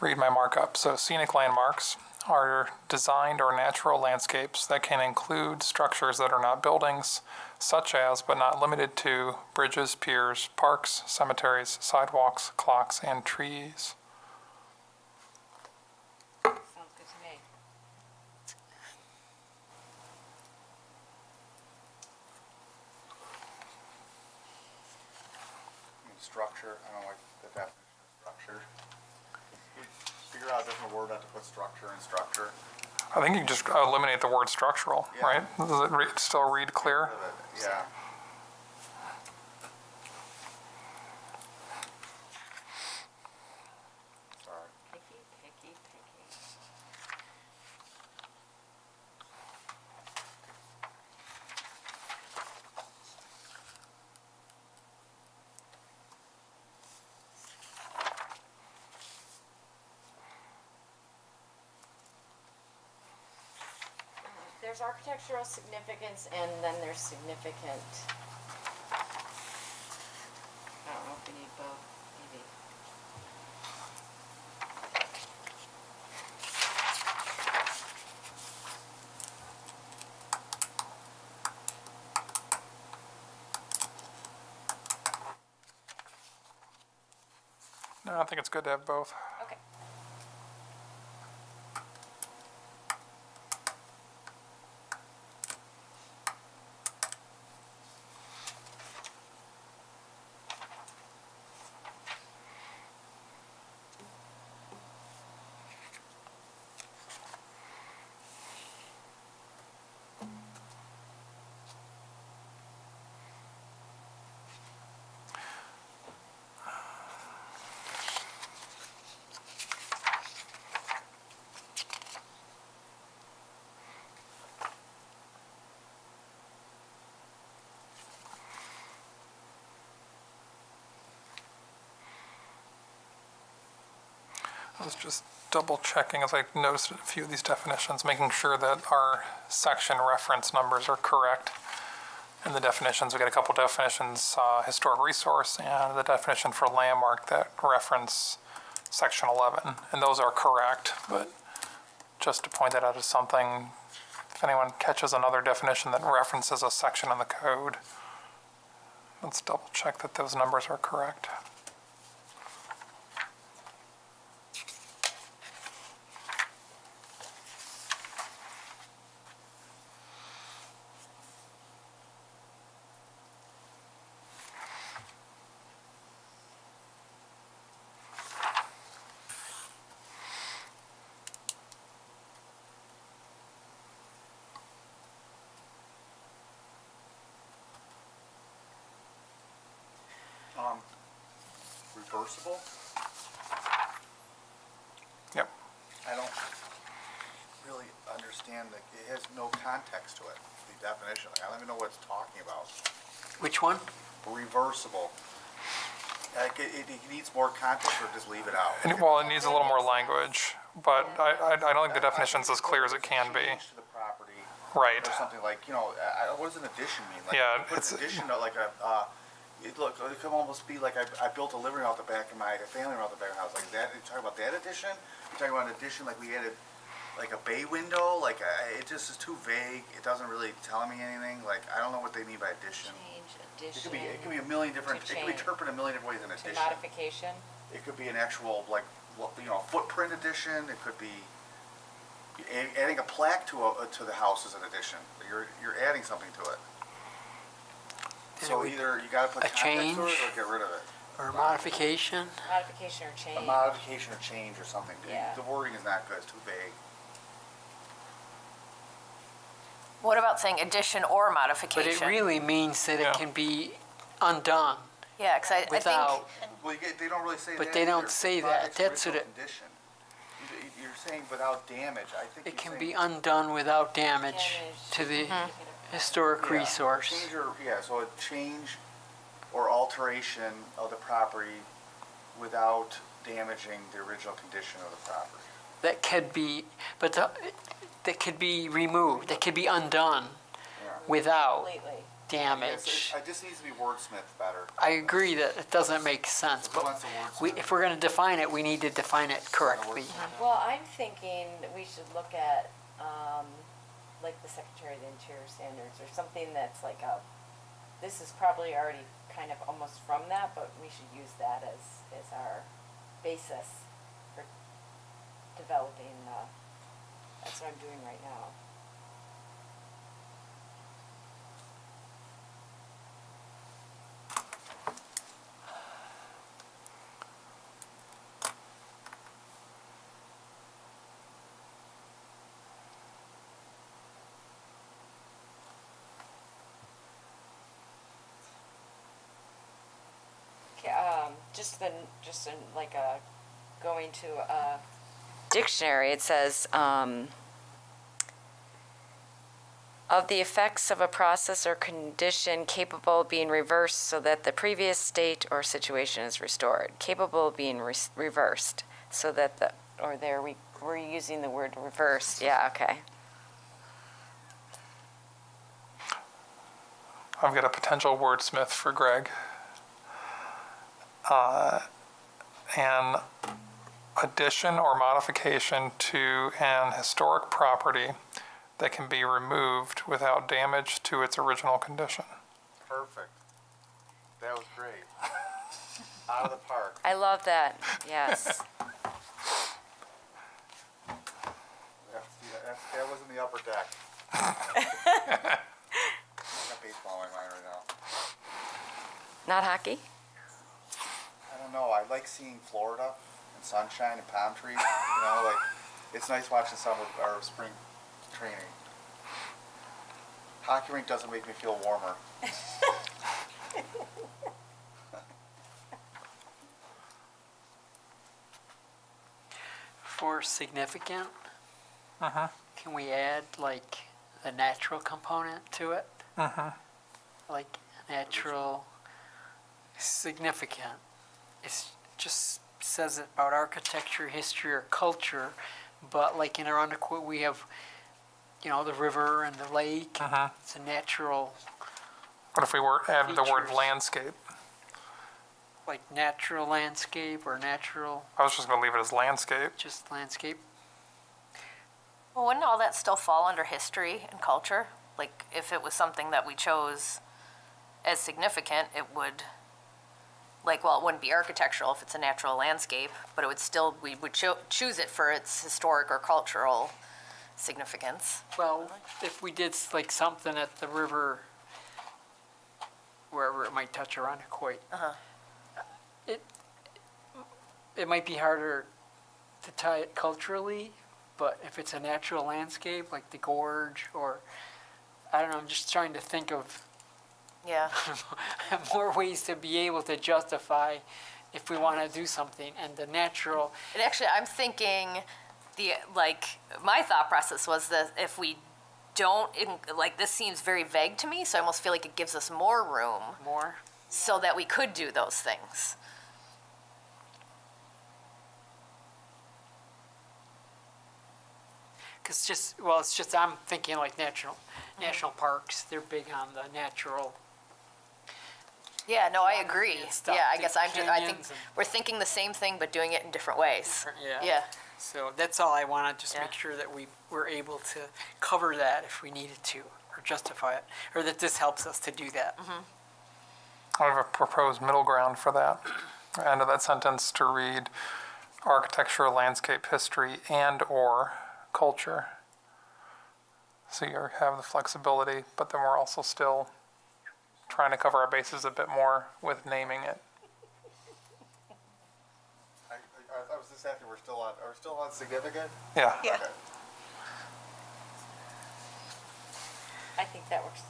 read my markup. So scenic landmarks are designed or natural landscapes that can include structures that are not buildings, such as but not limited to bridges, piers, parks, cemeteries, sidewalks, clocks, and trees. Sounds good to me. Structure, I don't like the definition of structure. Figure out a different word not to put structure in structure. I think you can just eliminate the word structural, Yeah. right? Does it still read clear? Yeah. Sorry. Picky. There's architectural significance and then there's significant. I don't know if we need both, maybe. I think it's good to have both. Okay. I was just double checking as I noticed a few of these definitions, making sure that our section reference numbers are correct. In the definitions, we got a couple definitions, historic resource and the definition for landmark that reference section 11. And those are correct, but just to point that out as something, if anyone catches another definition that references a section in the code, let's double check that those numbers are correct. Reversible? Yep. I don't really understand that, it has no context to it, the definition. I don't even know what it's talking about. Which one? Reversible. Like, it needs more context or just leave it out? Well, it needs a little more language, but I don't think the definition's as clear as it can be. Change to the property. Right. Or something like, what does an addition mean? Like, Yeah, put it's- an addition to like it could almost be like I built a living room out the back of a family room out the back of the house, like that. You talking about that addition? You talking about an addition like we added like a bay window? Like it just is too vague. It doesn't really tell me anything. Like I don't know what they mean by addition. Change, It could be a million different. It could be interpreted a million different ways than to addition. modification. It could be an actual like footprint addition. It could be adding a plaque to the house as an addition. You're adding something to it. So either you gotta put a context to change? it or get rid of it. Or modification? Modification or A change. modification or change or something. Yeah. The wording is not good, it's too vague. What about saying addition or But modification? it really means that Yeah. it can be undone Yeah, because I think, without, Well, they don't really say that. But they don't either. say that. Project's That's what original it- condition. You're saying without damage, I think. it you're can saying- be undone without damage to the historic Yeah, resource. so a change or alteration of the property without damaging the original condition of the property. That could be, that could be removed, that could be undone Yeah. without Completely. damage. It just needs to be wordsmithed better. I agree that it doesn't make sense, but Wants a wordsmith. if we're gonna define it, we need to define it correctly. Well, I'm thinking that we should look at, like the Secretary of the Interior standards or something that's like this is probably already kind of almost from that, but we should use that as our basis for developing, that's what I'm doing right now. Going to a Dictionary, it says, of the effects of a process or condition capable of being reversed so that the previous state or situation is restored. Capable of being reversed so that we're using the word reversed. Yeah, okay. I've got a potential wordsmith for Greg. An addition or modification to an historic property that can be removed without damage to its original condition. Perfect. That was great. Out of the park. I love that, yes. That was in the upper deck. I got baseball in my mind right now. Not hockey? I don't know. I like seeing Florida and sunshine and palm trees. You know, like it's nice watching summer or spring training. Hockey rink doesn't make me feel warmer. For significant, can we add like the natural component to it? Like natural significant. It just says it about architecture, history, or culture, but like in Arundequit we have, you know, the river and the lake. It's a natural, What if we added the word Features. landscape? like natural landscape or natural I was just gonna leave it as landscape. just landscape. Well, wouldn't all that still fall under history and culture? Like, if it was something that we chose as significant, it would, like, well, it wouldn't be architectural if it's a natural landscape, but it would still, we would choose it for its historic or cultural significance. Well, if we did like something at the river, wherever it might touch Arundequit, it might be harder to tie it culturally, but if it's a natural landscape like the gorge or, I don't know, I'm just trying to think of Yeah. more ways to be able to justify if we want to do something. And the natural, And actually, I'm thinking my thought process was that if we don't, like, this seems very vague to me, so I almost feel like it gives us more room more, so that we could do those things. because just, well, it's just, I'm thinking like national parks, they're big on the natural. Yeah, no, I agree. and stuff, Yeah, I the guess I think canyons and- we're thinking the same thing, but doing it in different ways. Yeah. Yeah. So that's all I want to just Yeah. make sure that we were able to cover that if we needed to, or justify it, or that this helps us to do that. I have a proposed middle ground for that. End of that sentence to read architecture, landscape, history, and/or culture. So you have the flexibility, but then we're also still trying to cover our bases a bit more with naming it. I was just asking, are we still on significant? Yeah. Yeah. Okay. I think that works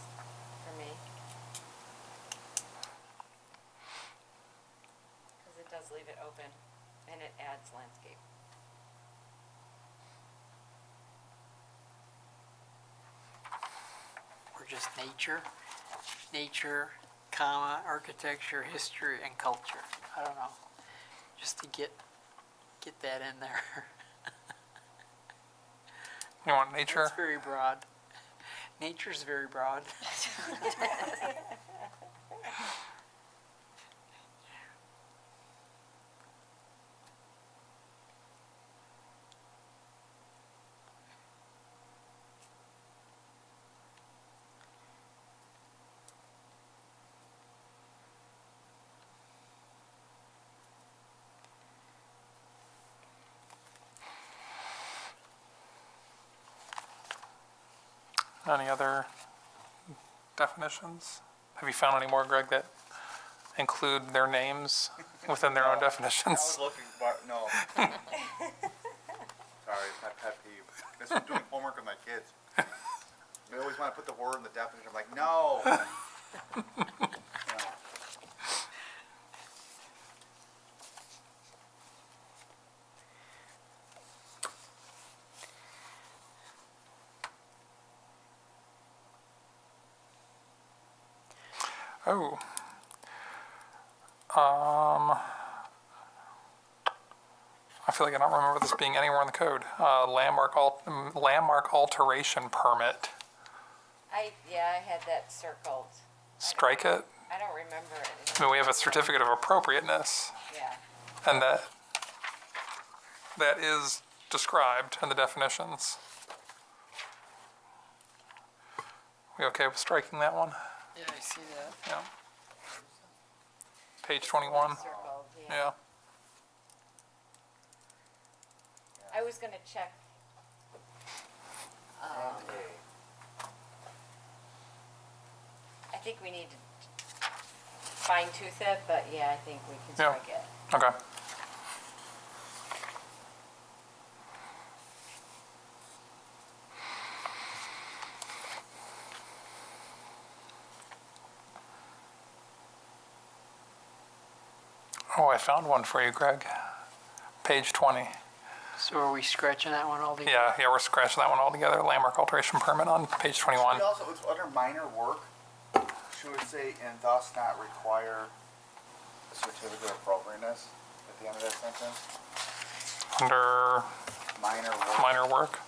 for me. Because it does leave it open and it adds landscape. Or just nature, comma, architecture, history, and culture. I don't know, just to get that in there. You want nature? It's very broad. Nature's very broad. Any other definitions? Have you found any more, Greg, that include their names within their own I definitions? was looking, but no. Sorry, it's my pet peeve. This is doing homework with my kids. They always want to put the word in the definition. I'm like, no. No. Oh. I feel like I don't remember this being anywhere in the code. Landmark alteration permit. I had that circled. Strike it. I don't remember it. I mean, we have a certificate of appropriateness, Yeah. and that is described in the definitions. We okay with striking that one? Yeah, I see that. Yeah. Page 21. Circled, Yeah. was gonna check, I think we need to fine tooth it, but yeah, I think we can Yeah. strike it. Okay. Oh, I found one for you, Greg. Page 20. So are we scratching that one all together? Yeah, we're scratching that one altogether. Landmark alteration permit on page 21. We also, it's under minor work, should we say, and thus not require a certificate of appropriateness at the end of that sentence? Under Minor work. minor work.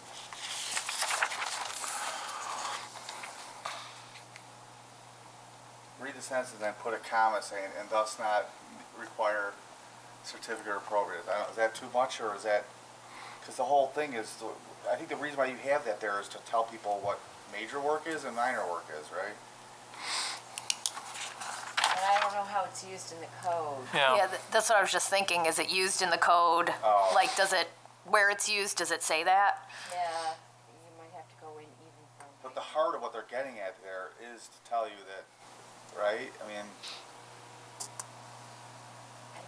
Read the sentence and then put a comma saying, and thus not require certificate of appropriateness. I don't, is that too much, or is that, because the whole thing is, I think the reason why you have that there is to tell people what major work is and minor work is, right? And I don't know how it's used in the code. Yeah. Yeah, that's what I was just thinking. Is it used in the code? Oh. Like, does it, where it's used, does it say that? Yeah, you might have to go in even from. But the heart of what they're getting at there is to tell you that, right? I mean,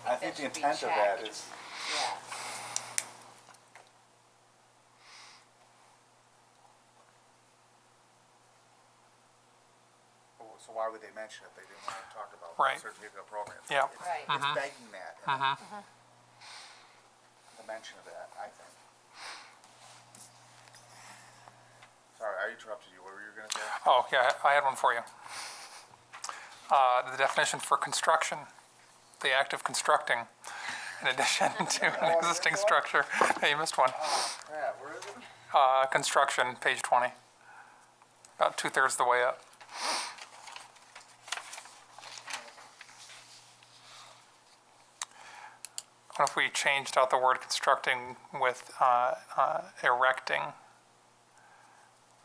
I think the that should be intent of that checked. is, Yeah. so why would they mention it? They didn't want to talk about Right. certificate of appropriateness. Yeah. Right. It's begging that, the mention of that, I think. Sorry, I interrupted you. What were you gonna say? Oh, yeah, I had one for you. The definition for construction, the act of constructing, in addition to an existing structure. Hey, you missed one. Yeah, where is it? Construction, page 20. About 2/3 the way up. What if we changed out the word constructing with erecting?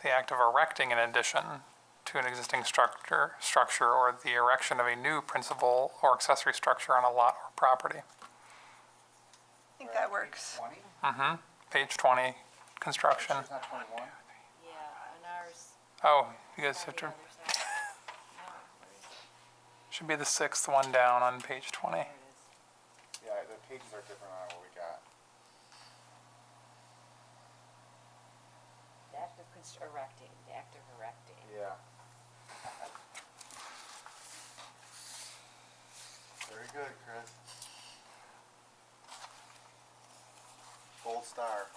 The act of erecting in addition to an existing structure or the erection of a new principal or accessory structure on a lot or property. I think that works. 20? Page 20, construction. It's not 21? Yeah, on ours. Oh, you guys on have the to, other side. No, where is it? should be the 6th one down on page 20. There it is. Yeah, the pages are different on what we got. The act of erecting, the act of erecting. Yeah. Very good, Chris. Gold star.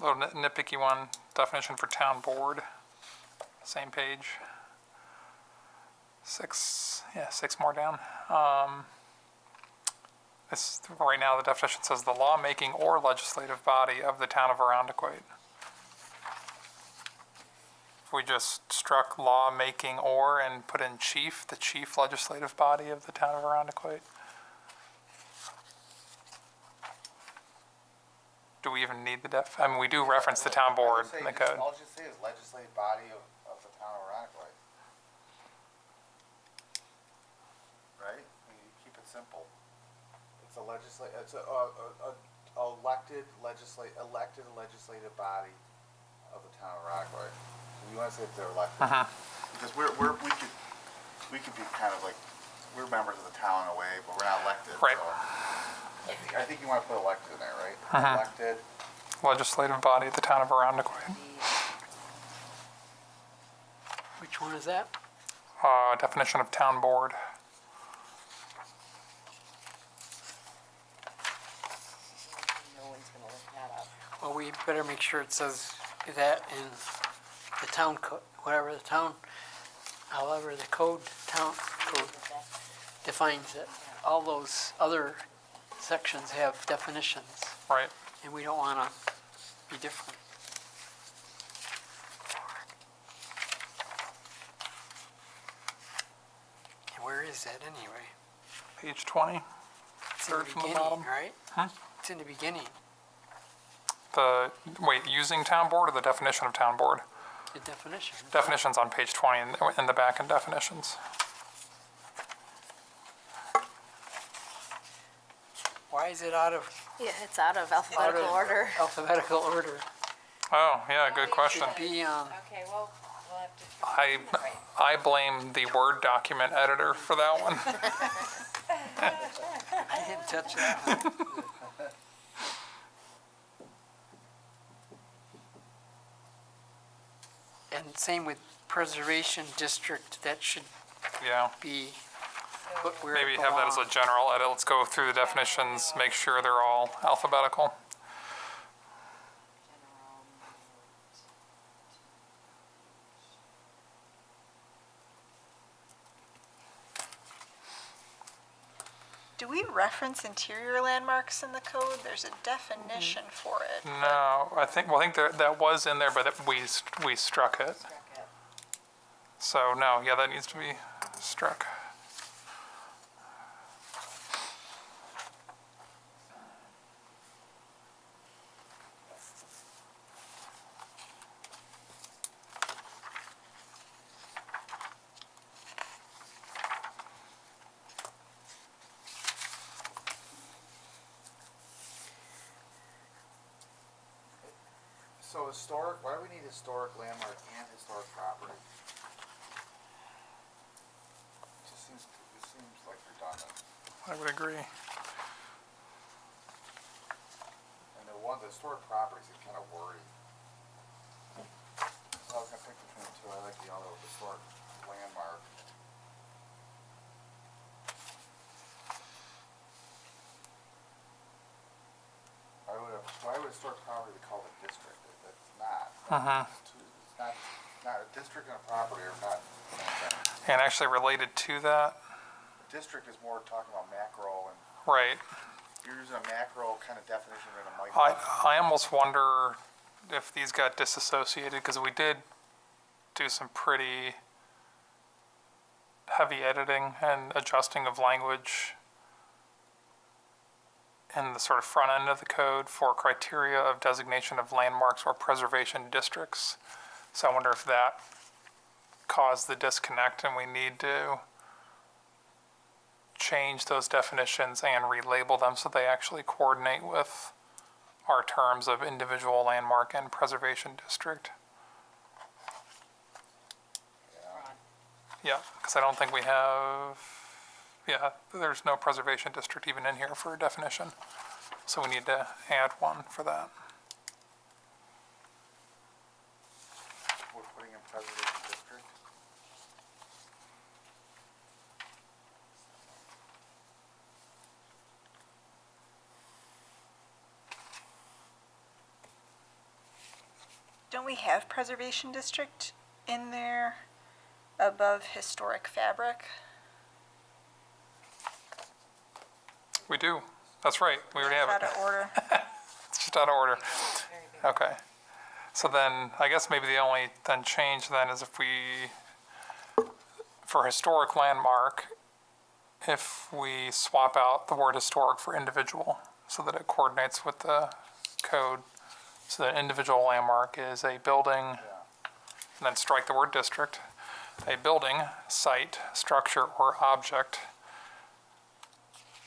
Little nitpicky one, definition for town board, same page. 6 more down. This, right now, the definition says the lawmaking or legislative body of the town of Arundequoit. If we just struck lawmaking or and put in chief, the chief legislative body of the town of Arundequoit. Do we even need the I mean, we do reference the town board in the code. I'll just say is legislative body of the town of Arundequoit. Right? I mean, you keep it simple. It's a elected legislative body of the town of Arundequoit. So you want to say if they're elected? Because we could be kind of like, we're members of the town in a way, but we're not elected. Right. So I think you want to put elected in there, right? Elected. Legislative body of the town of Arundequoit. Which one is that? Definition of town board. No one's gonna look that up. Well, we better make sure it says that in the town code, whatever the town, however the code, town code defines it. All those other sections have definitions, Right. and we don't want to be different. Where is that anyway? Page 20, It's in the third from the beginning, bottom. right? It's in the beginning, Using town board or the definition of town board? the definition. Definitions on page 20 in the back and definitions. Why is it out of Yeah, it's out of alphabetical order. alphabetical order? Oh, yeah, good question. Be Okay, well, we'll have to. I blame the Word document editor for that one. I didn't touch that one. And same with preservation district, that should Yeah, be put where it maybe have that as a belongs. general edit. Let's go through the definitions, make sure they're all alphabetical. Do we reference interior landmarks in the code? There's a definition for it. No, I think that was in there, but we struck it. So no, yeah, that needs to be struck. So historic, why do we need historic landmark and historic property? It seems like redundant. I would agree. And the historic properties is kind of wordy. So I was gonna pick between the two, I like the other historic landmark. Why would historic property be called a district? It's not. It's not, a district and a property are not the same thing. And actually related to that, A district is more talking about macro, and right, you're using a macro kind of definition than a micro. I almost wonder if these got disassociated, because we did do some pretty heavy editing and adjusting of language in the sort of front end of the code for criteria of designation of landmarks or preservation districts. So I wonder if that caused the disconnect and we need to change those definitions and relabel them so they actually coordinate with our terms of individual landmark and preservation district. Yeah, because I don't think we have, there's no preservation district even in here for a definition. So we need to add one for that. We're putting in preservation district. Don't we have preservation district in there above historic fabric? We do. That's right. We already have Out it. of order. It's just out of order. Okay. So then, I guess maybe the only then change then is if we, for historic landmark, if we swap out the word historic for individual so that it coordinates with the code. So that individual landmark is a building, and then strike the word district, a building, site, structure, or object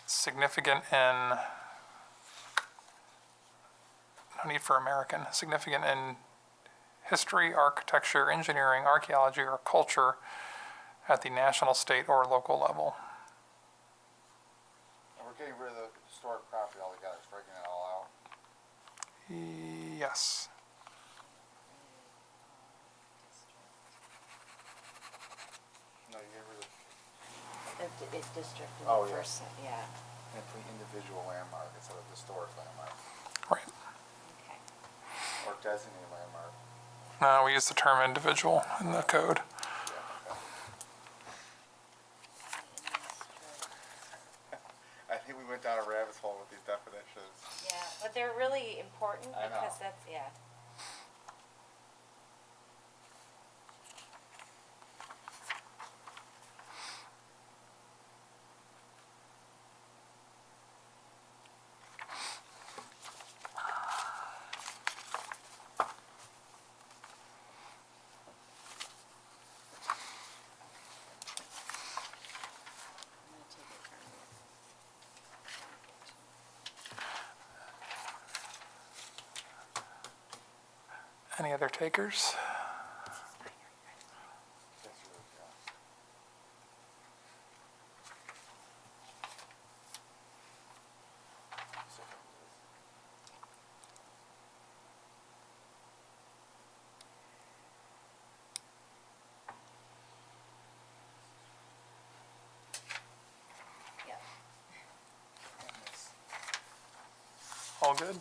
significant in, no need for American, significant in history, architecture, engineering, archaeology, or culture at the national, state, or local level. And we're getting rid of the historic property altogether, striking it all out. Yes. No, you get rid of, It's district in Oh, the yeah. first, yeah, and put individual landmark instead of historic landmark, Right. okay. or designated landmark. No, we use the term individual in the code. Yeah, okay. I think we went down a rabbit hole with these definitions. Yeah, but they're really important I know. because that's, yeah. Any other takers? Yeah. All good?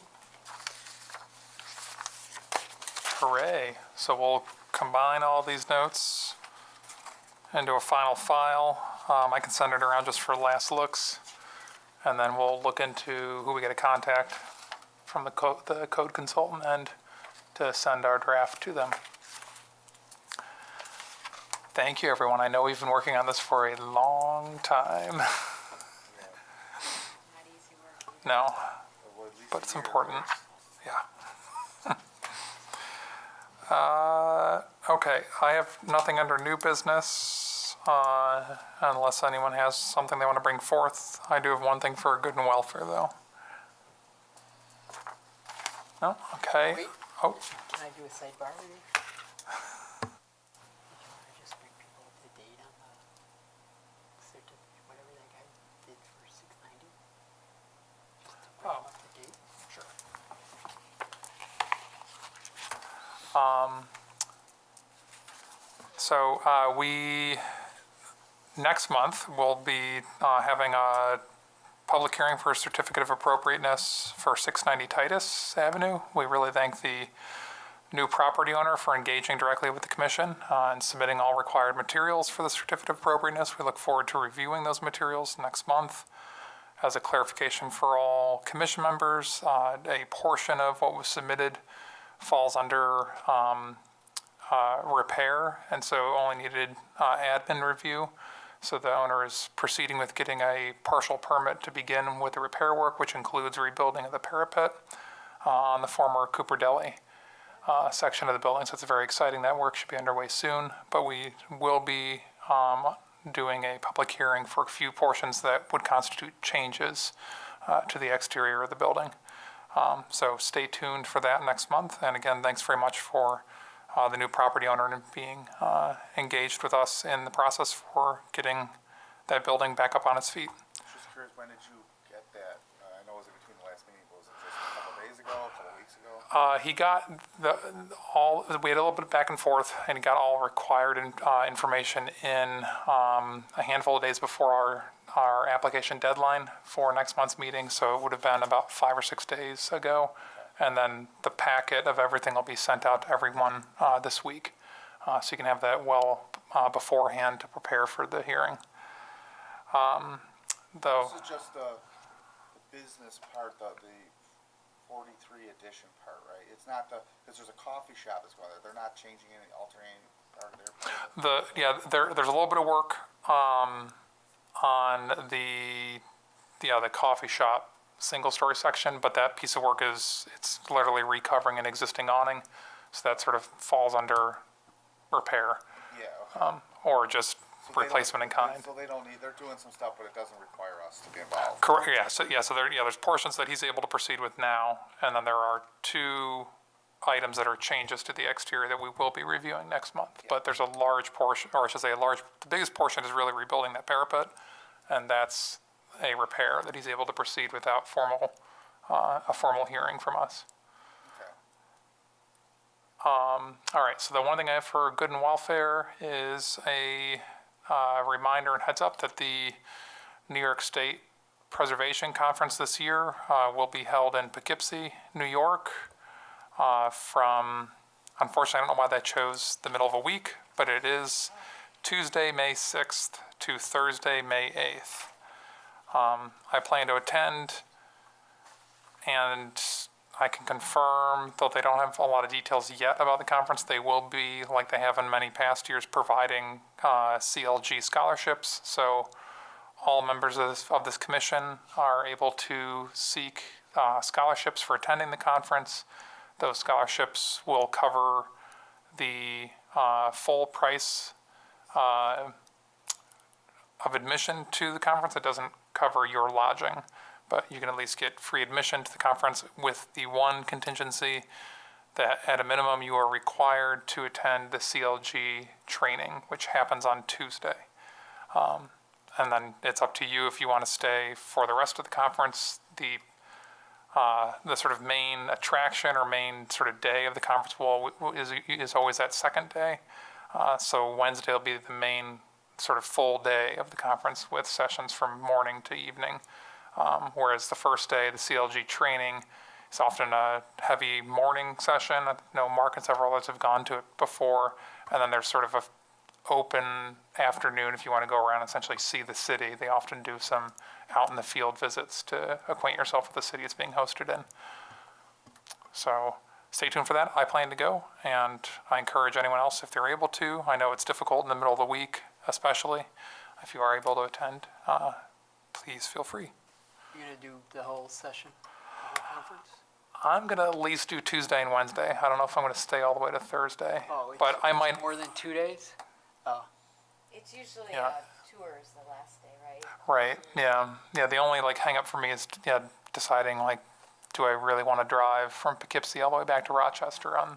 Hooray. So we'll combine all these notes into a final file. I can send it around just for last looks. And then we'll look into who we get to contact from the code consultant end to send our draft to them. Thank you, everyone. I know we've been working on this for a long time. Not easy work. No, Well, at least but a it's year. important. Yeah. Okay, I have nothing under new business, unless anyone has something they want to bring forth. I do have one thing for good and welfare, though. No? Okay. Wait. Oh, Can I do a sidebar with you? Did you want to just bring people up to date on the certificate, whatever that guy did for 690? Just to bring Oh. them up to date? sure. So we, next month, will be having a public hearing for a certificate of appropriateness for 690 Titus Avenue. We really thank the new property owner for engaging directly with the commission and submitting all required materials for the certificate of appropriateness. We look forward to reviewing those materials next month. As a clarification for all commission members, a portion of what was submitted falls under repair, and so only needed admin review. So the owner is proceeding with getting a partial permit to begin with the repair work, which includes rebuilding of the parapet on the former Cooper Deli section of the building. So it's very exciting. That work should be underway soon, but we will be doing a public hearing for a few portions that would constitute changes to the exterior of the building. So stay tuned for that next month. And again, thanks very much for the new property owner and being engaged with us in the process for getting that building back up on its feet. Just curious, when did you get that? I know it was in between the last meeting, but was it just a couple days ago, a couple weeks ago? He got we had a little bit of back and forth, and he got all required information in a handful of days before our application deadline for next month's meeting, so it would have been about 5 or 6 days ago. And then the packet of everything will be sent out to everyone this week, so you can have that well beforehand to prepare for the hearing. Though, This is just the business part, the 43 edition part, right? It's not because there's a coffee shop as well. They're not changing any, altering part of their. there's a little bit of work on the coffee shop single-story section, but that piece of work it's literally recovering an existing awning, so that sort of falls under repair Yeah. Okay. or just So they don't- replacement in kind. So they don't need. They're doing some stuff, but it doesn't require us to be involved. Correct. Yeah. So there's portions that he's able to proceed with now, and then there are 2 items that are changes to the exterior that we will be reviewing next month. But there's a large portion, or I should say, the biggest portion is really rebuilding that parapet, and that's a repair that he's able to proceed without a formal hearing from us. Okay. All right. So the one thing I have for good and welfare is a reminder and heads up that the New York State Preservation Conference this year will be held in Poughkeepsie, New York. Unfortunately, I don't know why they chose the middle of a week, but it is Tuesday, May 6th to Thursday, May 8th. I plan to attend, and I can confirm, though they don't have a lot of details yet about the conference, they will be, like they have in many past years, providing CLG scholarships. So all members of this commission are able to seek scholarships for attending the conference. Those scholarships will cover the full price of admission to the conference. It doesn't cover your lodging, but you can at least get free admission to the conference with the one contingency that at a minimum you are required to attend the CLG training, which happens on Tuesday. And then it's up to you if you want to stay for the rest of the conference. The sort of main attraction or main sort of day of the conference is always that second day. So Wednesday will be the main sort of full day of the conference with sessions from morning to evening. Whereas the first day, the CLG training, is often a heavy morning session. I know Mark and several others have gone to it before. And then there's sort of a open afternoon if you want to go around and essentially see the city. They often do some out in the field visits to acquaint yourself with the city it's being hosted in. So stay tuned for that. I plan to go, and I encourage anyone else if they're able to. I know it's difficult in the middle of the week, especially. If you are able to attend, please feel free. You're gonna do the whole session, the whole conference? I'm going to at least do Tuesday and Wednesday. I don't know if I'm going to stay all the way to Thursday, Oh, but I it's might. more than 2 days? Oh, It's usually, Yeah. tour is the last day, right? Right. Yeah. Yeah. The only like hang up for me is deciding like, do I really want to drive from Poughkeepsie all the way back to Rochester on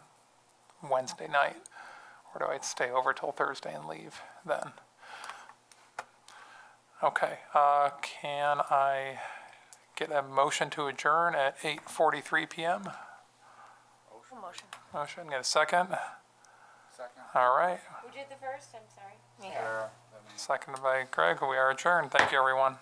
Wednesday night, or do I stay over till Thursday and leave then? Okay. Can I get a motion to adjourn at 8:43 p.m.? Motion. Motion. Get a second. Second. All right. Who did the first? I'm sorry. Sure. Seconded by Greg. We are adjourned. Thank you, everyone.